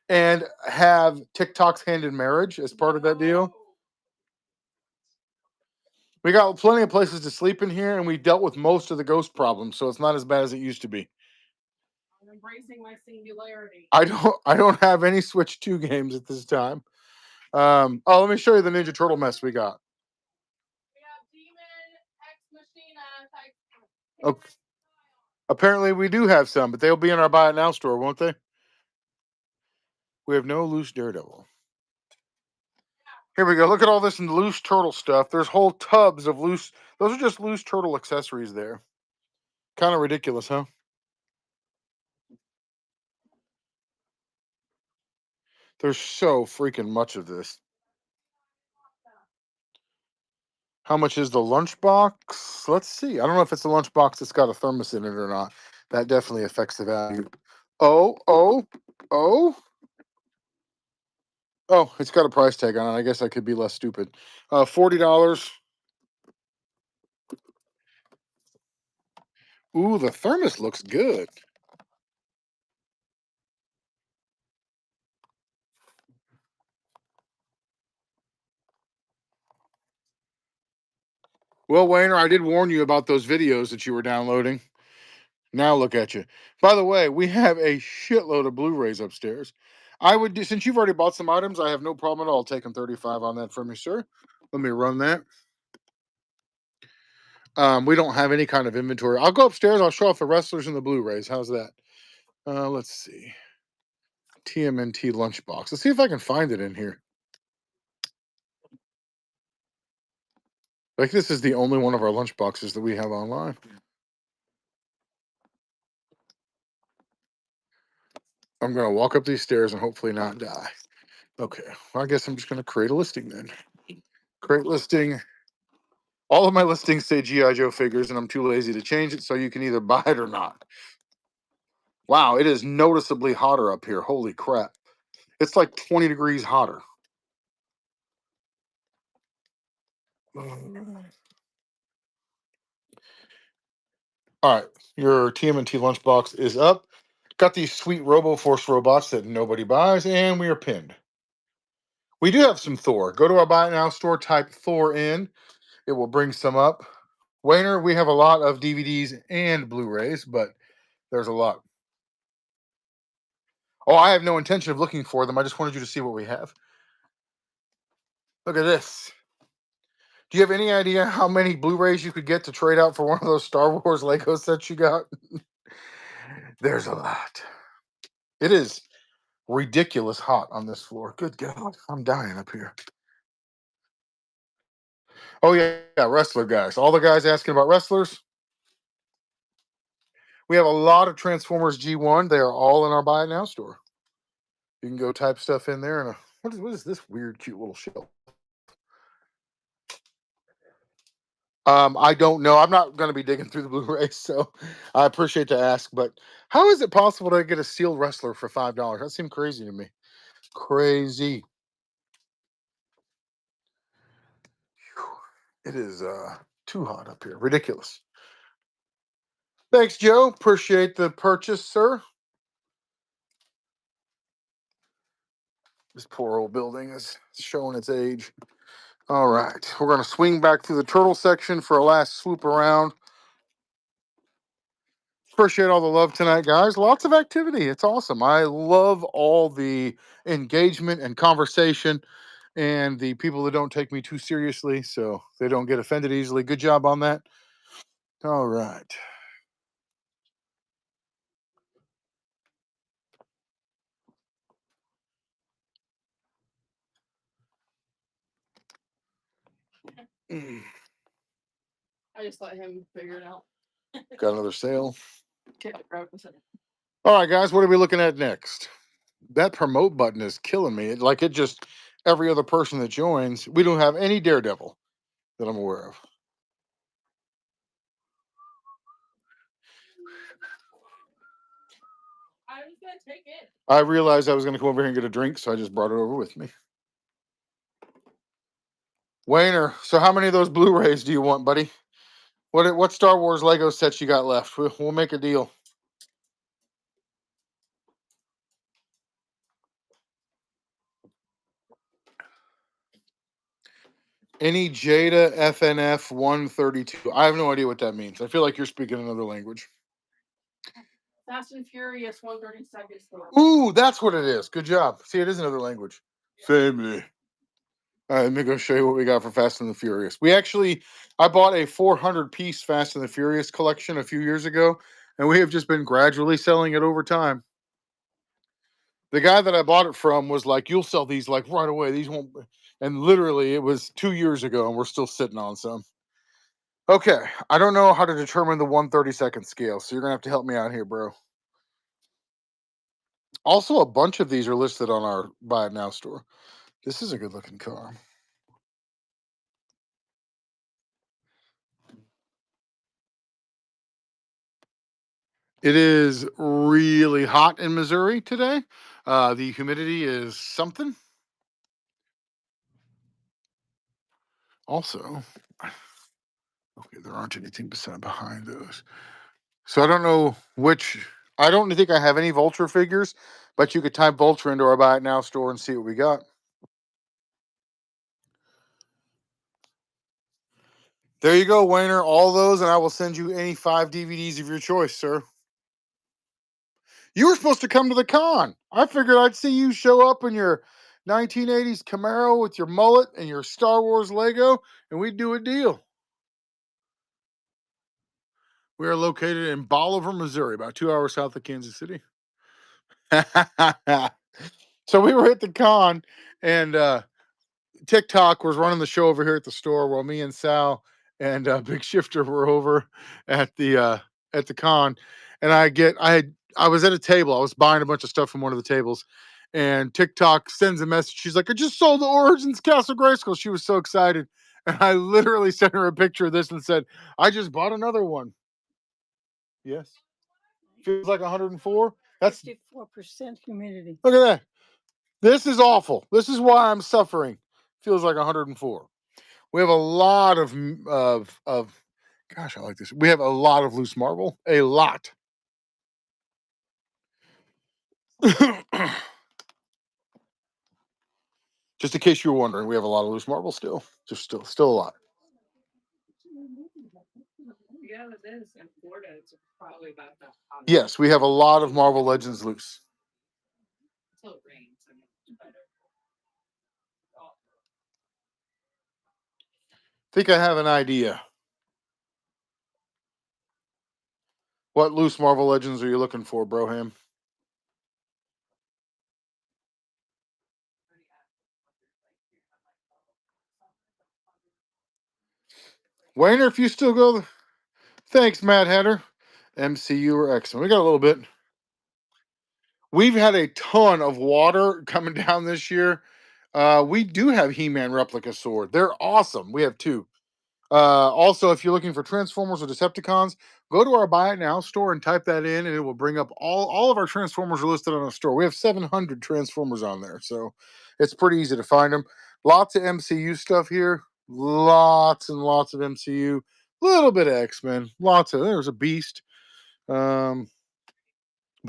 and have TikTok's hand in marriage as part of that deal. We got plenty of places to sleep in here, and we dealt with most of the ghost problems, so it's not as bad as it used to be. I'm embracing my singularity. I don't have any Switch 2 games at this time. Let me show you the Ninja Turtle mess we got. We have Demon, Ex Machina, Okay. Apparently we do have some, but they'll be in our Buy It Now store, won't they? We have no loose Daredevil. Here we go. Look at all this loose turtle stuff. There's whole tubs of loose. Those are just loose turtle accessories there. Kind of ridiculous, huh? There's so freaking much of this. How much is the lunchbox? Let's see. I don't know if it's a lunchbox that's got a thermos in it or not. That definitely affects the value. Oh, it's got a price tag on it. I guess I could be less stupid. $40. Ooh, the thermos looks good. Well, Wayner, I did warn you about those videos that you were downloading. Now look at you. By the way, we have a shitload of Blu-rays upstairs. I would do, since you've already bought some items, I have no problem at all taking 35 on that from you, sir. Let me run that. We don't have any kind of inventory. I'll go upstairs. I'll show off the wrestlers and the Blu-rays. How's that? Let's see. TMNT lunchbox. Let's see if I can find it in here. Like this is the only one of our lunchboxes that we have online. I'm gonna walk up these stairs and hopefully not die. Okay. Well, I guess I'm just gonna create a listing then. Create listing. All of my listings say G.I. Joe figures, and I'm too lazy to change it, so you can either buy it or not. Wow, it is noticeably hotter up here. Holy crap. It's like 20 degrees hotter. All right, your TMNT lunchbox is up. Got these sweet RoboForce robots that nobody buys, and we are pinned. We do have some Thor. Go to our Buy It Now store, type Thor in. It will bring some up. Wayner, we have a lot of DVDs and Blu-rays, but there's a lot. Oh, I have no intention of looking for them. I just wanted you to see what we have. Look at this. Do you have any idea how many Blu-rays you could get to trade out for one of those Star Wars Lego sets you got? There's a lot. It is ridiculous hot on this floor. Good God, I'm dying up here. Oh yeah, wrestler guys. All the guys asking about wrestlers. We have a lot of Transformers G1. They are all in our Buy It Now store. You can go type stuff in there. And what is this weird, cute little shelf? I don't know. I'm not going to be digging through the Blu-rays, so I appreciate the ask. But how is it possible to get a sealed wrestler for $5? That seemed crazy to me. Crazy. It is too hot up here. Ridiculous. Thanks, Joe. Appreciate the purchase, sir. This poor old building is showing its age. All right. We're going to swing back through the turtle section for a last swoop around. Appreciate all the love tonight, guys. Lots of activity. It's awesome. I love all the engagement and conversation. and the people that don't take me too seriously, so they don't get offended easily. Good job on that. All right. Mm, I just let him figure it out. got another sale. Okay, I'll grab it. All right, guys, what are we looking at next? That promote button is killing me. Like it just every other person that joins, we don't have any Daredevil that I'm aware of. I was gonna take it. I realized I was going to come over here and get a drink, so I just brought it over with me. Wayner, so how many of those Blu-rays do you want, buddy? What Star Wars Lego sets you got left? We'll make a deal. Any Jada FNF 132? I have no idea what that means. I feel like you're speaking another language. Fast and Furious 132nd store. Ooh, that's what it is. Good job. See, it is another language. Family. All right, let me go show you what we got for Fast and the Furious. I bought a 400-piece Fast and the Furious collection a few years ago, and we have just been gradually selling it over time. The guy that I bought it from was like, "You'll sell these like right away. These won't." And literally, it was 2 years ago, and we're still sitting on some. Okay, I don't know how to determine the 1/32nd scale, so you're gonna have to help me out here, bro. Also, a bunch of these are listed on our Buy It Now store. This is a good looking car. It is really hot in Missouri today. The humidity is something. Also, okay, there aren't anything behind those. So I don't know which. I don't think I have any Vulture figures, but you could type Vulture into our Buy It Now store and see what we got. There you go, Wayner. All those, and I will send you any 5 DVDs of your choice, sir. You were supposed to come to the con. I figured I'd see you show up in your 1980s Camaro with your mullet and your Star Wars Lego, and we'd do a deal. We are located in Bolivar, Missouri, about 2 hours south of Kansas City. So we were at the con, and TikTok was running the show over here at the store while me and Sal and Big Shifter were over at the con. And I was at a table. I was buying a bunch of stuff from one of the tables, and TikTok sends a message. She's like, "I just sold the Origins Castle Grayskull." She was so excited, and I literally sent her a picture of this and said, "I just bought another one." Yes, feels like 104. That's 54% humidity. Look at that. This is awful. This is why I'm suffering. Feels like 104. We have a lot of gosh, I like this. We have a lot of loose marble. A lot. Just in case you were wondering, we have a lot of loose marble still. Just still a lot. Yeah, it is. In Florida, it's probably about that. Yes, we have a lot of Marvel Legends loose. Until it rains. I mean, it's better. Think I have an idea. What loose Marvel Legends are you looking for, Broham? Wayner, if you still go, thanks, Mad Hatter. MCU or X-Men. We got a little bit. We've had a ton of water coming down this year. We do have He-Man replica sword. They're awesome. We have 2. Also, if you're looking for Transformers or Decepticons, go to our Buy It Now store and type that in, and it will bring up all of our Transformers are listed on our store. We have 700 Transformers on there, so it's pretty easy to find them. Lots of MCU stuff here. Lots and lots of MCU. Little bit of X-Men. There's a Beast. But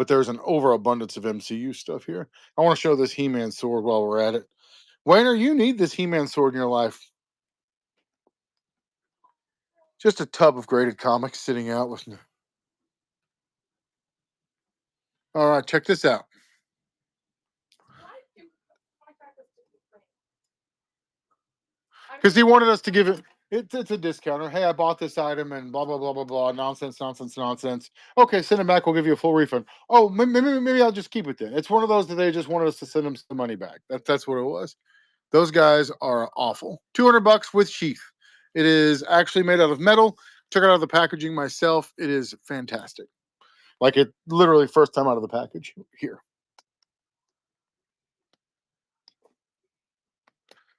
there's an overabundance of MCU stuff here. I want to show this He-Man sword while we're at it. Wayner, you need this He-Man sword in your life. Just a tub of graded comics sitting out with. All right, check this out. Because he wanted us to give it. It's a discounter. Hey, I bought this item and blah blah blah blah blah. Nonsense, nonsense, nonsense. Okay, send it back. We'll give you a full refund. Oh, maybe I'll just keep it then. It's one of those that they just wanted us to send them some money back. That's what it was. Those guys are awful. $200 with sheath. It is actually made out of metal. Took it out of the packaging myself. It is fantastic. Like it literally first time out of the package here.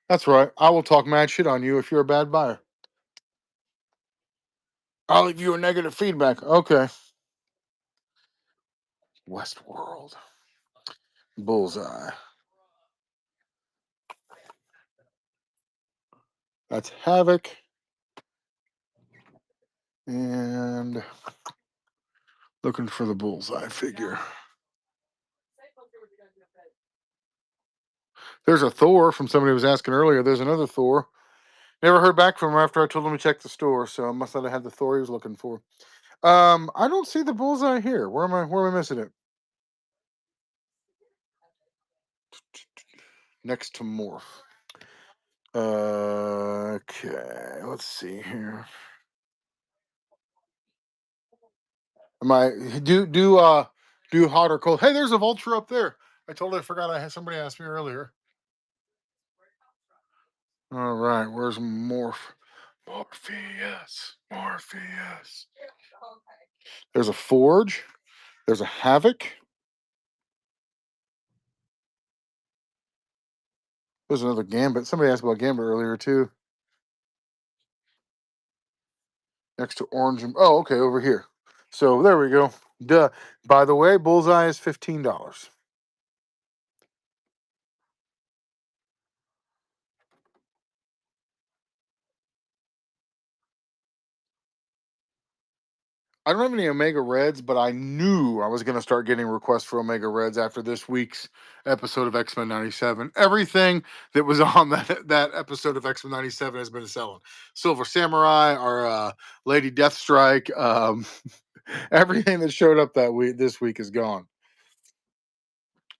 That's right. I will talk mad shit on you if you're a bad buyer. I'll leave you a negative feedback. Okay. Westworld. Bullseye. That's Havoc. And looking for the Bullseye figure. There's a Thor from somebody who was asking earlier. There's another Thor. Never heard back from him after I told him to check the store, so I must not have had the Thor he was looking for. I don't see the Bullseye here. Where am I missing it? Next to Morph. Okay, let's see here. Am I do hot or cold? Hey, there's a vulture up there. I totally forgot I had somebody asked me earlier. All right, where's Morph? Morpheus. There's a Forge. There's a Havoc. There's another Gambit. Somebody asked about Gambit earlier too. Next to Orange. Oh, okay, over here. So there we go. Duh. By the way, Bullseye is $15. I don't have any Omega Reds, but I knew I was going to start getting requests for Omega Reds after this week's episode of X-Men 97. Everything that was on that episode of X-Men 97 has been selling. Silver Samurai, our Lady Deathstrike, everything that showed up this week is gone.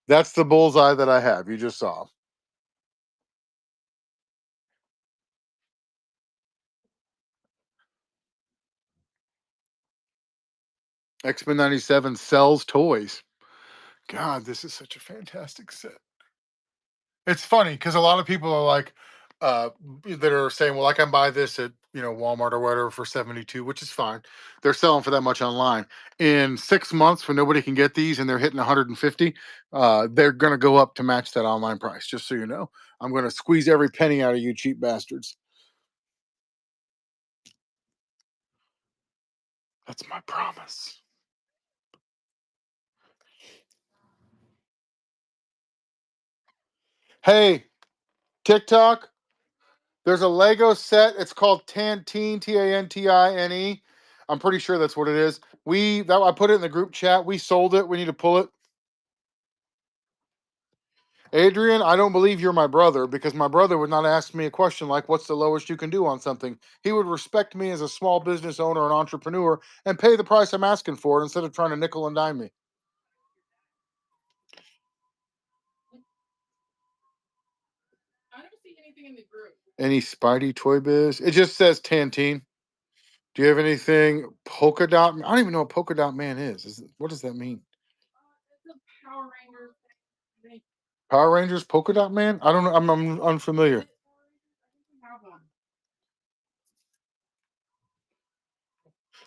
That's the Bullseye that I have. You just saw. X-Men 97 sells toys. God, this is such a fantastic set. It's funny because a lot of people are like, that are saying, well, I can buy this at Walmart or whatever for 72, which is fine. They're selling for that much online. In 6 months, when nobody can get these and they're hitting 150, they're going to go up to match that online price. Just so you know, I'm going to squeeze every penny out of you, cheap bastards. That's my promise. Hey, TikTok. There's a Lego set. It's called Tantine, Tantine. I'm pretty sure that's what it is. I put it in the group chat. We sold it. We need to pull it. Adrian, I don't believe you're my brother because my brother would not ask me a question like, what's the lowest you can do on something? He would respect me as a small business owner and entrepreneur and pay the price I'm asking for it instead of trying to nickel and dime me. I don't see anything in the group. Any Spidey Toy Biz? It just says Tantine. Do you have anything Polka Dot? I don't even know what Polka Dot Man is. What does that mean? It's a Power Ranger thing. Power Rangers Polka Dot Man? I don't know. I'm unfamiliar.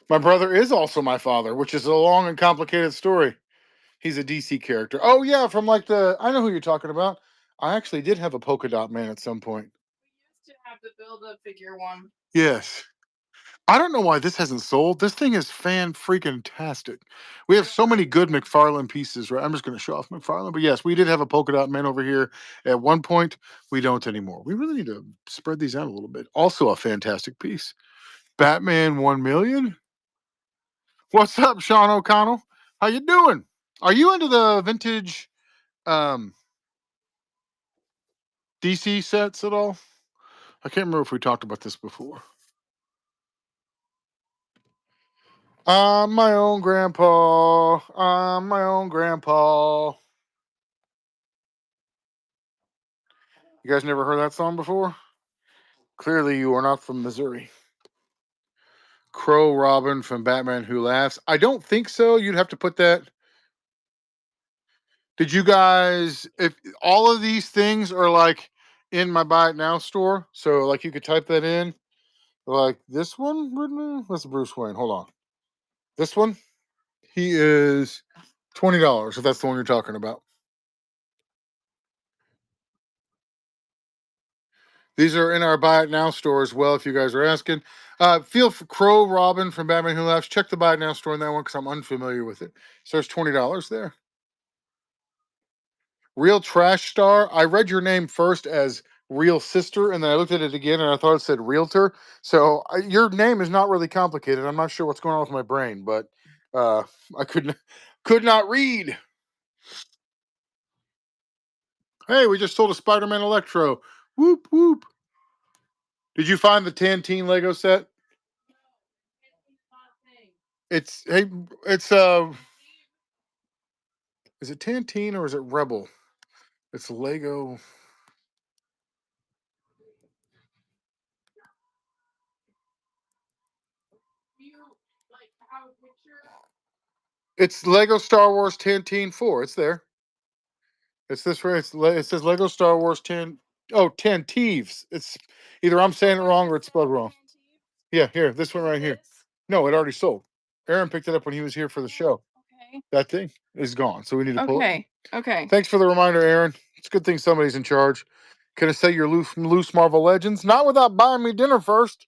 My brother is also my father, which is a long and complicated story. He's a DC character. Oh yeah, from like I know who you're talking about. I actually did have a Polka Dot Man at some point. We used to have the Build-A-Figure one. Yes. I don't know why this hasn't sold. This thing is fan-freaking-tastic. We have so many good McFarlane pieces, right? I'm just going to show off McFarlane. But yes, we did have a Polka Dot Man over here at one point. We don't anymore. We really need to spread these out a little bit. Also a fantastic piece. Batman 1 million? What's up, Sean O'Connell? How you doing? Are you into the vintage DC sets at all? I can't remember if we talked about this before. I'm my own grandpa. I'm my own grandpa. You guys never heard that song before? Clearly, you are not from Missouri. Crow Robin from Batman Who Laughs. I don't think so. You'd have to put that. Did you guys, if all of these things are like in my Buy It Now store, so like you could type that in, like this one, what's Bruce Wayne? Hold on. This one, he is $20 if that's the one you're talking about. These are in our Buy It Now store as well, if you guys are asking. Feel for Crow Robin from Batman Who Laughs. Check the Buy It Now store in that one because I'm unfamiliar with it. So there's $20 there. Real Trash Star. I read your name first as Real Sister, and then I looked at it again and I thought it said Realtor. So your name is not really complicated. I'm not sure what's going on with my brain, but I could not read. Hey, we just sold a Spider-Man Electro. Whoop whoop. Did you find the Tantine Lego set? It's is it Tantine or is it Rebel? It's Lego. It's Lego Star Wars Tantine 4. It's there. It's this right. It says Lego Star Wars 10. Oh, 10 Thieves. It's either I'm saying it wrong or it's spelled wrong. Yeah, here, this one right here. No, it already sold. Aaron picked it up when he was here for the show. Okay. That thing is gone, so we need to pull it. Okay. Thanks for the reminder, Aaron. It's a good thing somebody's in charge. Can I say your loose Marvel Legends? Not without buying me dinner first.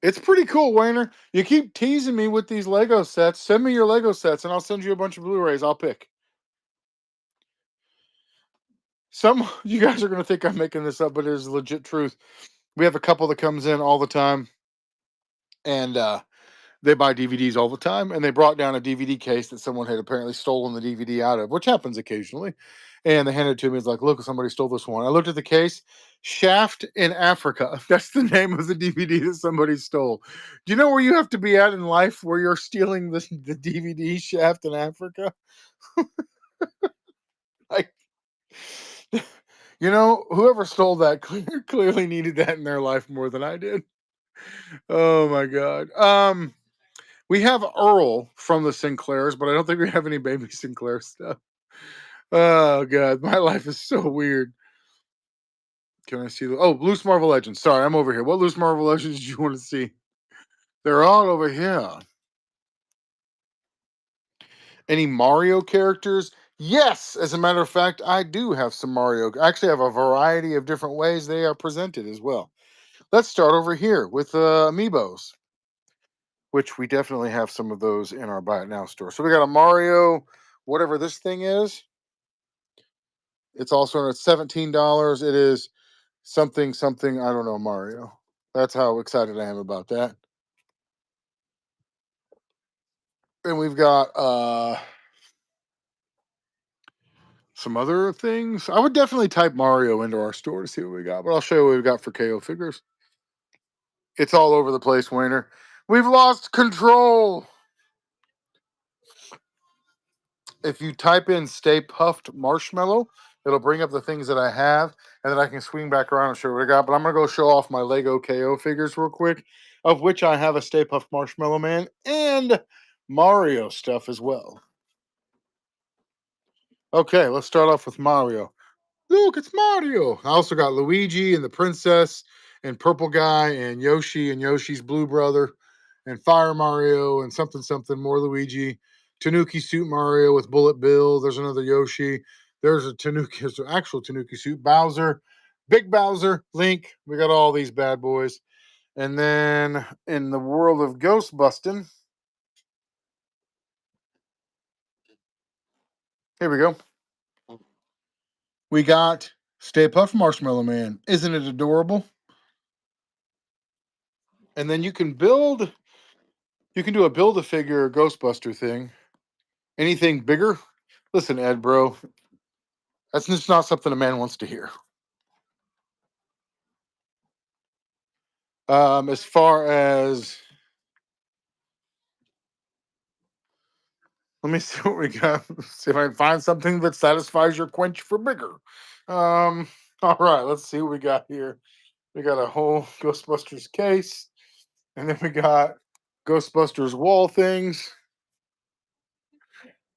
It's pretty cool, Wayner. You keep teasing me with these Lego sets. Send me your Lego sets, and I'll send you a bunch of Blu-rays. I'll pick. Some you guys are going to think I'm making this up, but it is legit truth. We have a couple that comes in all the time, and they buy DVDs all the time, and they brought down a DVD case that someone had apparently stolen the DVD out of, which happens occasionally. And they handed it to me. It's like, look, somebody stole this one. I looked at the case. Shaft in Africa. That's the name of the DVD that somebody stole. Do you know where you have to be at in life where you're stealing the DVD Shaft in Africa? Like, you know, whoever stole that clearly needed that in their life more than I did. Oh my god. We have Earl from the Sinclairs, but I don't think we have any baby Sinclair stuff. Oh god, my life is so weird. Can I see the Loose Marvel Legends? Sorry, I'm over here. What Loose Marvel Legends did you want to see? They're all over here. Any Mario characters? Yes, as a matter of fact, I do have some Mario. I actually have a variety of different ways they are presented as well. Let's start over here with Amiibos, which we definitely have some of those in our Buy It Now store. So we got a Mario, whatever this thing is. It's also at $17. It is something. I don't know, Mario. That's how excited I am about that. And we've got some other things. I would definitely type Mario into our store to see what we got, but I'll show you what we've got for KO figures. It's all over the place, Wayner. We've lost control. If you type in Stay Puffed Marshmallow, it'll bring up the things that I have, and then I can swing back around and show what I got. But I'm going to go show off my Lego KO figures real quick, of which I have a Stay Puffed Marshmallow Man and Mario stuff as well. Okay, let's start off with Mario. Look, it's Mario. I also got Luigi and the princess and Purple Guy and Yoshi and Yoshi's Blue Brother and Fire Mario and something more Luigi. Tanuki Suit Mario with Bullet Bill. There's another Yoshi. There's a Tanuki, actual Tanuki Suit. Bowser, Big Bowser, Link. We got all these bad boys. And then in the world of Ghost Bustin', here we go. We got Stay Puft Marshmallow Man. Isn't it adorable? And then you can do a Build-A-Figure Ghostbuster thing. Anything bigger? Listen, Ed, bro, that's just not something a man wants to hear. As far as Let me see what we got. See if I can find something that satisfies your quench for bigger. All right, let's see what we got here. We got a whole Ghostbusters case, and then we got Ghostbusters wall things.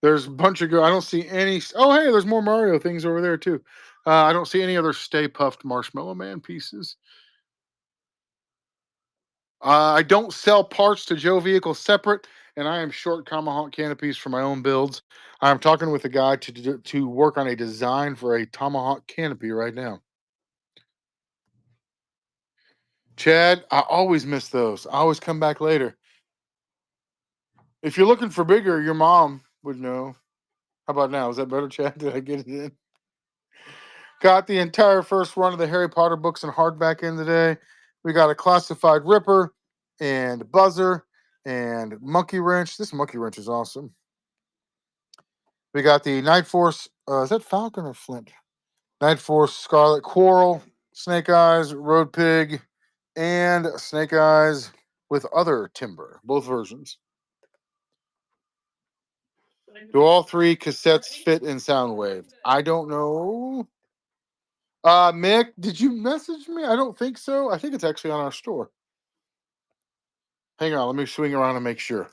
There's a bunch of I don't see any. Oh, hey, there's more Mario things over there too. I don't see any other Stay Puffed Marshmallow Man pieces. I don't sell parts to Joe vehicles separate, and I am short Tomahawk canopies for my own builds. I'm talking with a guy to work on a design for a Tomahawk canopy right now. Chad, I always miss those. I always come back later. If you're looking for bigger, your mom would know. How about now? Is that better, Chad? Did I get it in? Got the entire first run of the Harry Potter books in hardback in today. We got a classified Ripper and Buzzer and Monkey Wrench. This Monkey Wrench is awesome. We got the Night Force. Is that Falcon or Flint? Night Force Scarlet Quarrel, Snake Eyes, Road Pig, and Snake Eyes with other timber. Both versions. Do all three cassettes fit in Soundwave? I don't know. Mick, did you message me? I don't think so. I think it's actually on our store. Hang on, let me swing around and make sure.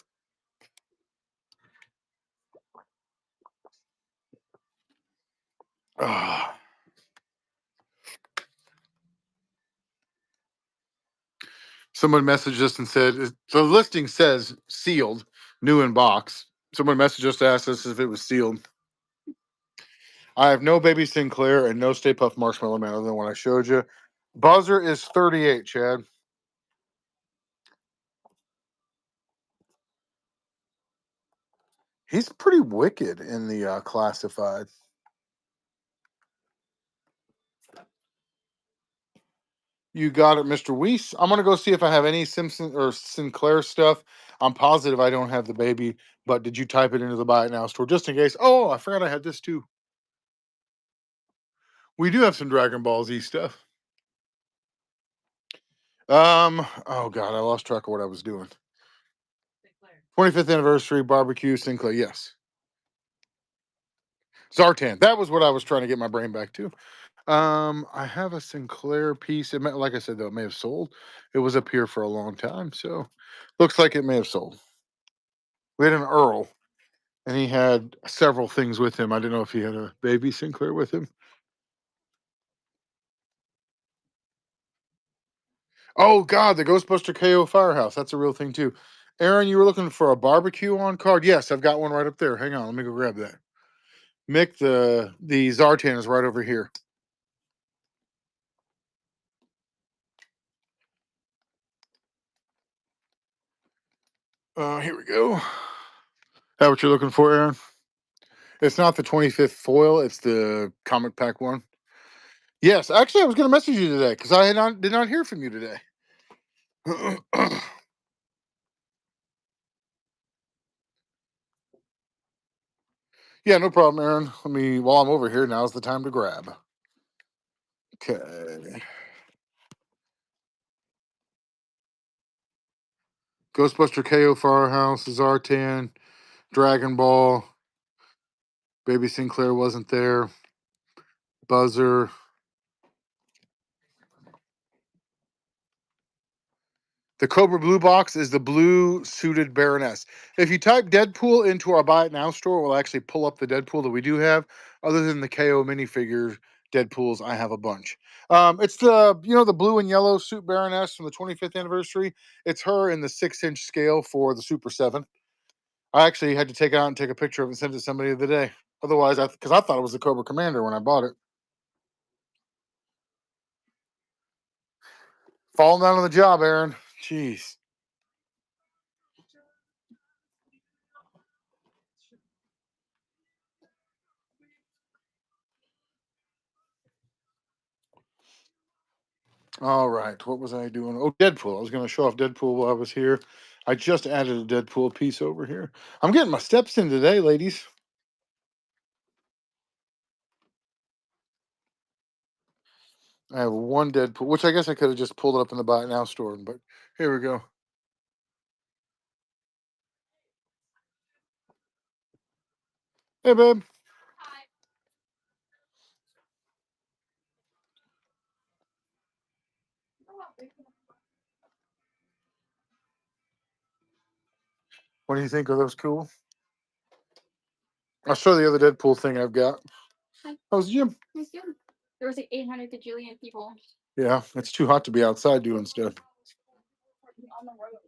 Someone messaged us and said the listing says sealed, new in box. Someone messaged us to ask us if it was sealed. I have no Baby Sinclair and no Stay Puft Marshmallow Man other than what I showed you. Buzzer is 38, Chad. He's pretty wicked in the classified. You got it, Mr. Weiss. I'm gonna go see if I have any Simpson or Sinclair stuff. I'm positive I don't have the baby, but did you type it into the Buy It Now store just in case? Oh, I forgot I had this too. We do have some Dragon Ball Z stuff. Oh god, I lost track of what I was doing. 25th anniversary barbecue Sinclair, yes. Zartan. That was what I was trying to get my brain back to. I have a Sinclair piece. Like I said, though, it may have sold. It was up here for a long time, so looks like it may have sold. We had an Earl, and he had several things with him. I didn't know if he had a baby Sinclair with him. Oh God, the Ghostbuster KO Firehouse. That's a real thing too. Aaron, you were looking for a barbecue on card? Yes, I've got one right up there. Hang on, let me go grab that. Mick, the Zartan is right over here. Here we go. That what you're looking for, Aaron? It's not the 25th foil. It's the comic pack one. Yes, actually, I was going to message you today because I did not hear from you today. Yeah, no problem, Aaron. While I'm over here, now's the time to grab. Okay. Ghostbuster KO Firehouse, Zartan, Dragon Ball. Baby Sinclair wasn't there. Buzzer. The Cobra Blue box is the blue suited Baroness. If you type Deadpool into our Buy It Now store, we'll actually pull up the Deadpool that we do have. Other than the KO minifigure Deadpools, I have a bunch. It's the blue and yellow suit Baroness from the 25th anniversary. It's her in the 6-inch scale for the Super 7. I actually had to take it out and take a picture of it and send it to somebody the other day. Otherwise, because I thought it was the Cobra Commander when I bought it. Falling down on the job, Aaron. Jeez. All right. What was I doing? Oh, Deadpool. I was going to show off Deadpool while I was here. I just added a Deadpool piece over here. I'm getting my steps in today, ladies. I have one Deadpool, which I guess I could have just pulled it up in the Buy It Now store, but here we go. Hey, babe. What do you think? Are those cool? I'll show the other Deadpool thing I've got. Hi. How's the gym? It's good. There was like 800 gajillion people Yeah, it's too hot to be outside doing stuff. on the road.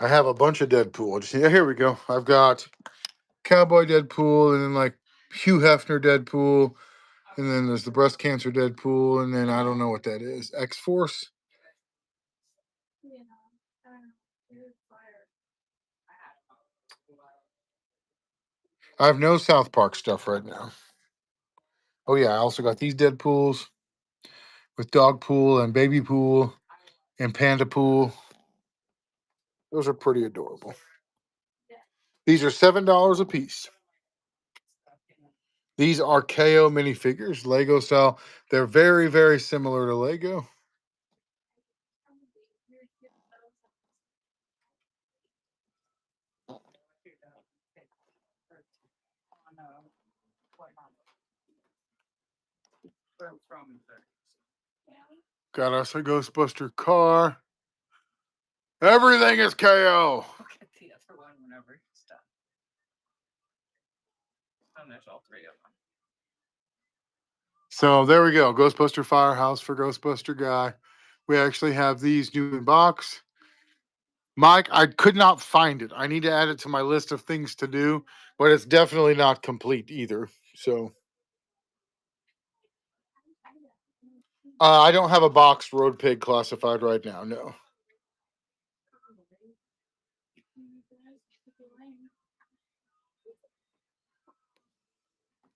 I have a bunch of Deadpool. Just, yeah, here we go. I've got Cowboy Deadpool, and then like Hugh Hefner Deadpool, and then there's the breast cancer Deadpool, and then I don't know what that is. X Force. Yeah, I don't know. It's fire. I have no South Park stuff right now. Oh yeah, I also got these Deadpools with Dog Pool and Baby Pool and Panda Pool. Those are pretty adorable. These are $7 a piece. These are KO minifigures, Lego style. They're very, very similar to Lego. Got us a Ghostbuster car. Everything is KO. So there we go. Ghostbuster Firehouse for Ghostbuster Guy. We actually have these new in box. Mike, I could not find it. I need to add it to my list of things to do, but it's definitely not complete either. So I don't have a boxed Road Pig classified right now. No.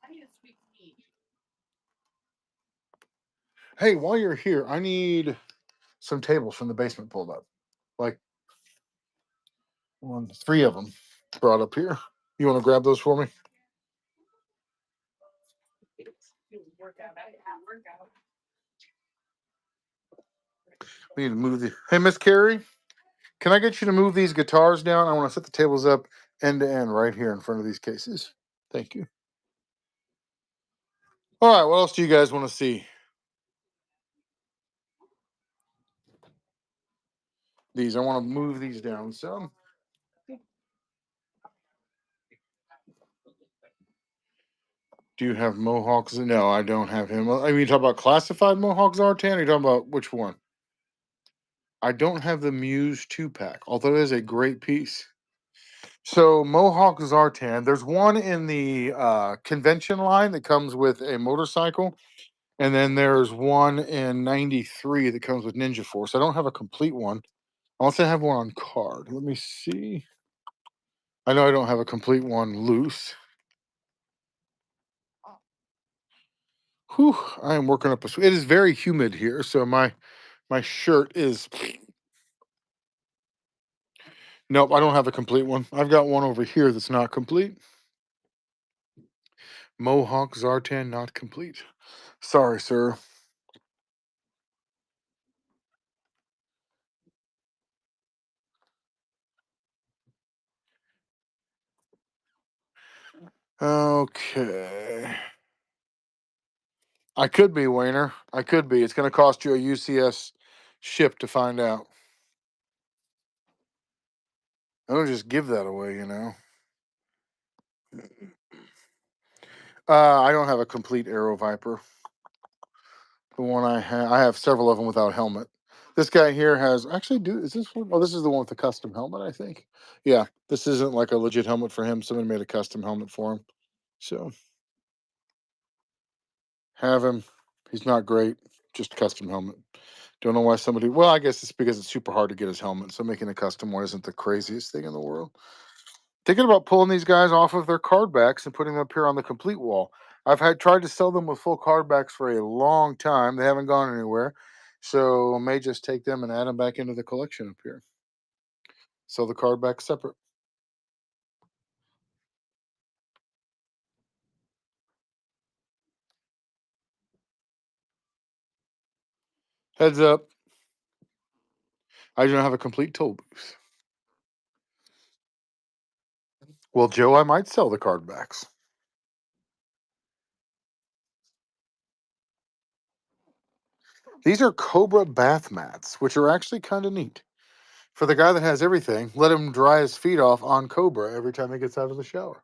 I need a sweet tea. Hey, while you're here, I need some tables from the basement pulled up. Like 3 of them brought up here. You want to grab those for me? We need to move the. Hey, Miss Carrie, can I get you to move these guitars down? I want to set the tables up end to end right here in front of these cases. Thank you. All right, what else do you guys want to see? These. I want to move these down some. Do you have Mohawks? No, I don't have him. I mean, you talk about classified Mohawks Zartan? Or you talking about which one? I don't have the Muse 2-pack, although it is a great piece. So Mohawk Zartan, there's one in the convention line that comes with a motorcycle, and then there's one in '93 that comes with Ninja Force. I don't have a complete one. Unless I have one on card. Let me see. I know I don't have a complete one loose. Whew, I am working up a sweat. It is very humid here, so my shirt is. Nope, I don't have a complete one. I've got one over here that's not complete. Mohawk Zartan not complete. Sorry, sir. Okay. I could be, Wayner. I could be. It's going to cost you a UCS ship to find out. I don't just give that away, you know. I don't have a complete Aero Viper. The one I have several of them without helmet. This guy here has actually. Is this one? Oh, this is the one with the custom helmet. I think. Yeah, this isn't like a legit helmet for him. Someone made a custom helmet for him. So have him. He's not great. Just custom helmet. Don't know why somebody. Well, I guess it's because it's super hard to get his helmet. So making a custom one isn't the craziest thing in the world. Thinking about pulling these guys off of their card backs and putting them up here on the complete wall. I've tried to sell them with full card backs for a long time. They haven't gone anywhere. So I may just take them and add them back into the collection up here. Sell the card back separate. Heads up. I don't have a complete toll booth. Well, Joe, I might sell the card backs. These are Cobra bath mats, which are actually kind of neat. For the guy that has everything, let him dry his feet off on Cobra every time he gets out of the shower.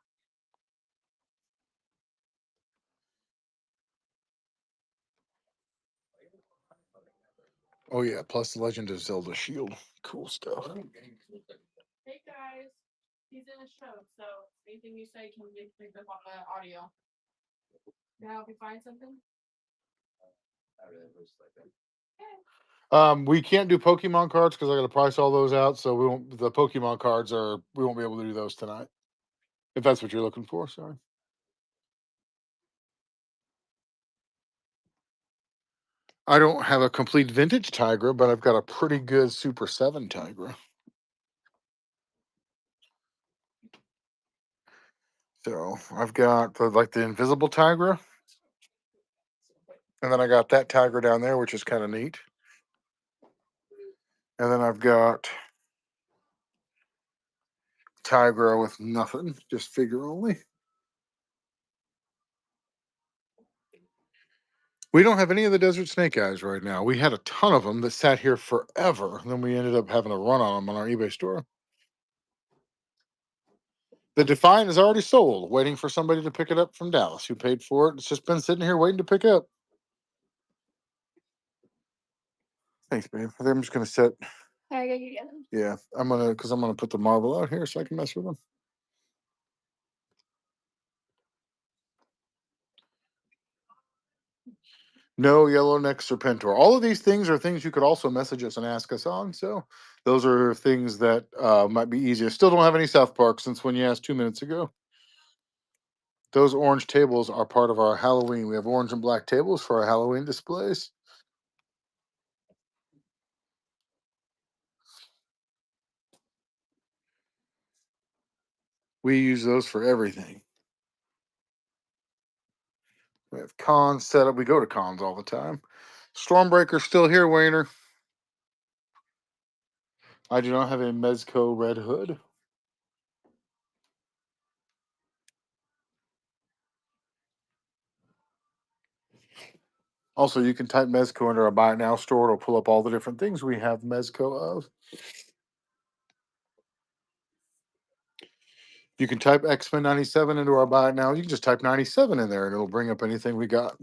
Oh, yeah. Plus the Legend of Zelda shield. Cool stuff. Hey guys, he's in a show, so anything you say can be picked up on the audio. Can I help you find something? We can't do Pokemon cards because I got to price all those out. So we won't. The Pokemon cards we won't be able to do those tonight. If that's what you're looking for, sorry. I don't have a complete vintage Tigra, but I've got a pretty good Super 7 Tigra. So I've got the invisible Tigra. And then I got that Tigra down there, which is kind of neat. And then I've got Tigra with nothing, just figure only. We don't have any of the Desert Snake Eyes right now. We had a ton of them that sat here forever. And then we ended up having a run on them on our eBay store. The Defiant is already sold, waiting for somebody to pick it up from Dallas who paid for it. It's just been sitting here waiting to pick up. Thanks, babe. I'm just going to set. I got you. Yeah, I'm going to put the marble out here so I can mess with them. No yellow neck serpentor. All of these things are things you could also message us and ask us on. So those are things that might be easier. Still don't have any South Park since when you asked 2 minutes ago. Those orange tables are part of our Halloween. We have orange and black tables for our Halloween displays. We use those for everything. We have cons set up. We go to cons all the time. Stormbreaker's still here, Wayner. I do not have a Mezco Red Hood. Also, you can type Mezco into our Buy It Now store. It'll pull up all the different things we have Mezco of. You can type X-Men 97 into our Buy It Now. You can just type 97 in there, and it'll bring up anything we got.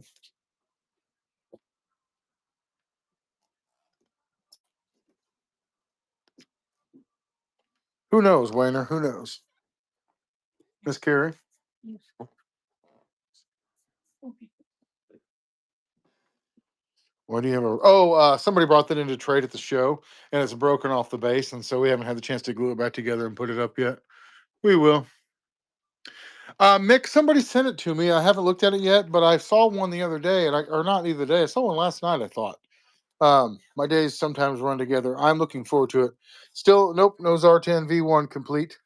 Who knows, Wayner? Who knows? Miss Carrie? What do you have? Somebody brought that into trade at the show, and it's broken off the base, and so we haven't had the chance to glue it back together and put it up yet. We will. Mick, somebody sent it to me. I haven't looked at it yet, but I saw one the other day, or not the other day. I saw one last night. I thought. My days sometimes run together. I'm looking forward to it. Still, nope, no Zartan V1 complete.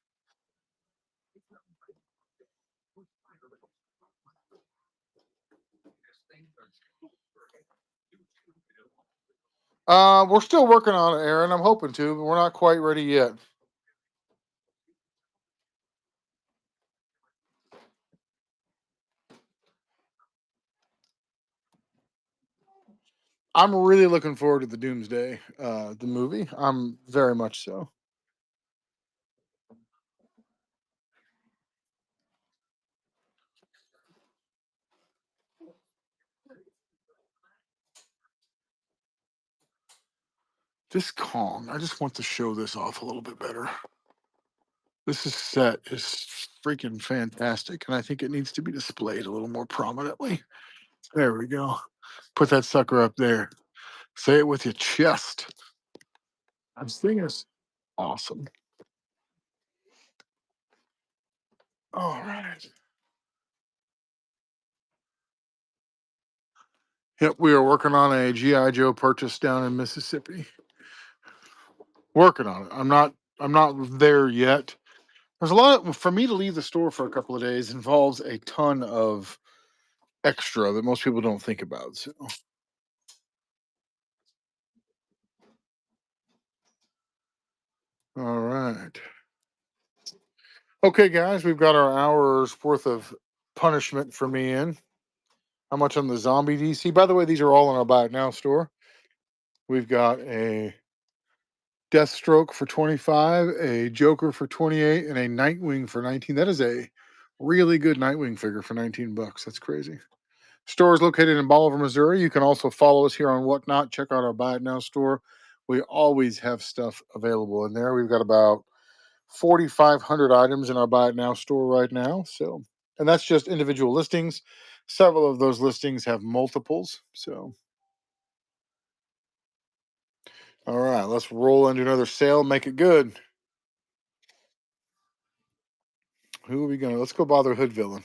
We're still working on it, Aaron. I'm hoping to, but we're not quite ready yet. I'm really looking forward to the Doomsday, the movie. I'm very much so. Just calm. I just want to show this off a little bit better. This set is freaking fantastic, and I think it needs to be displayed a little more prominently. There we go. Put that sucker up there. Say it with your chest. This thing is awesome. All right. Yep, we are working on a GI Joe purchase down in Mississippi. Working on it. I'm not there yet. There's a lot for me to leave the store for a couple of days involves a ton of extra that most people don't think about. So. All right. Okay, guys, we've got our hour's worth of punishment for me in. How much on the zombie DC? By the way, these are all in our Buy It Now store. We've got a Deathstroke for 25, a Joker for 28, and a Nightwing for 19. That is a really good Nightwing figure for 19 bucks. That's crazy. Store is located in Bolivar, Missouri. You can also follow us here on Whatnot. Check out our Buy It Now store. We always have stuff available in there. We've got about 4,500 items in our Buy It Now store right now. So, and that's just individual listings. Several of those listings have multiples. So, all right, let's roll into another sale. Make it good. Who are we gonna? Let's go bother Hood Villain.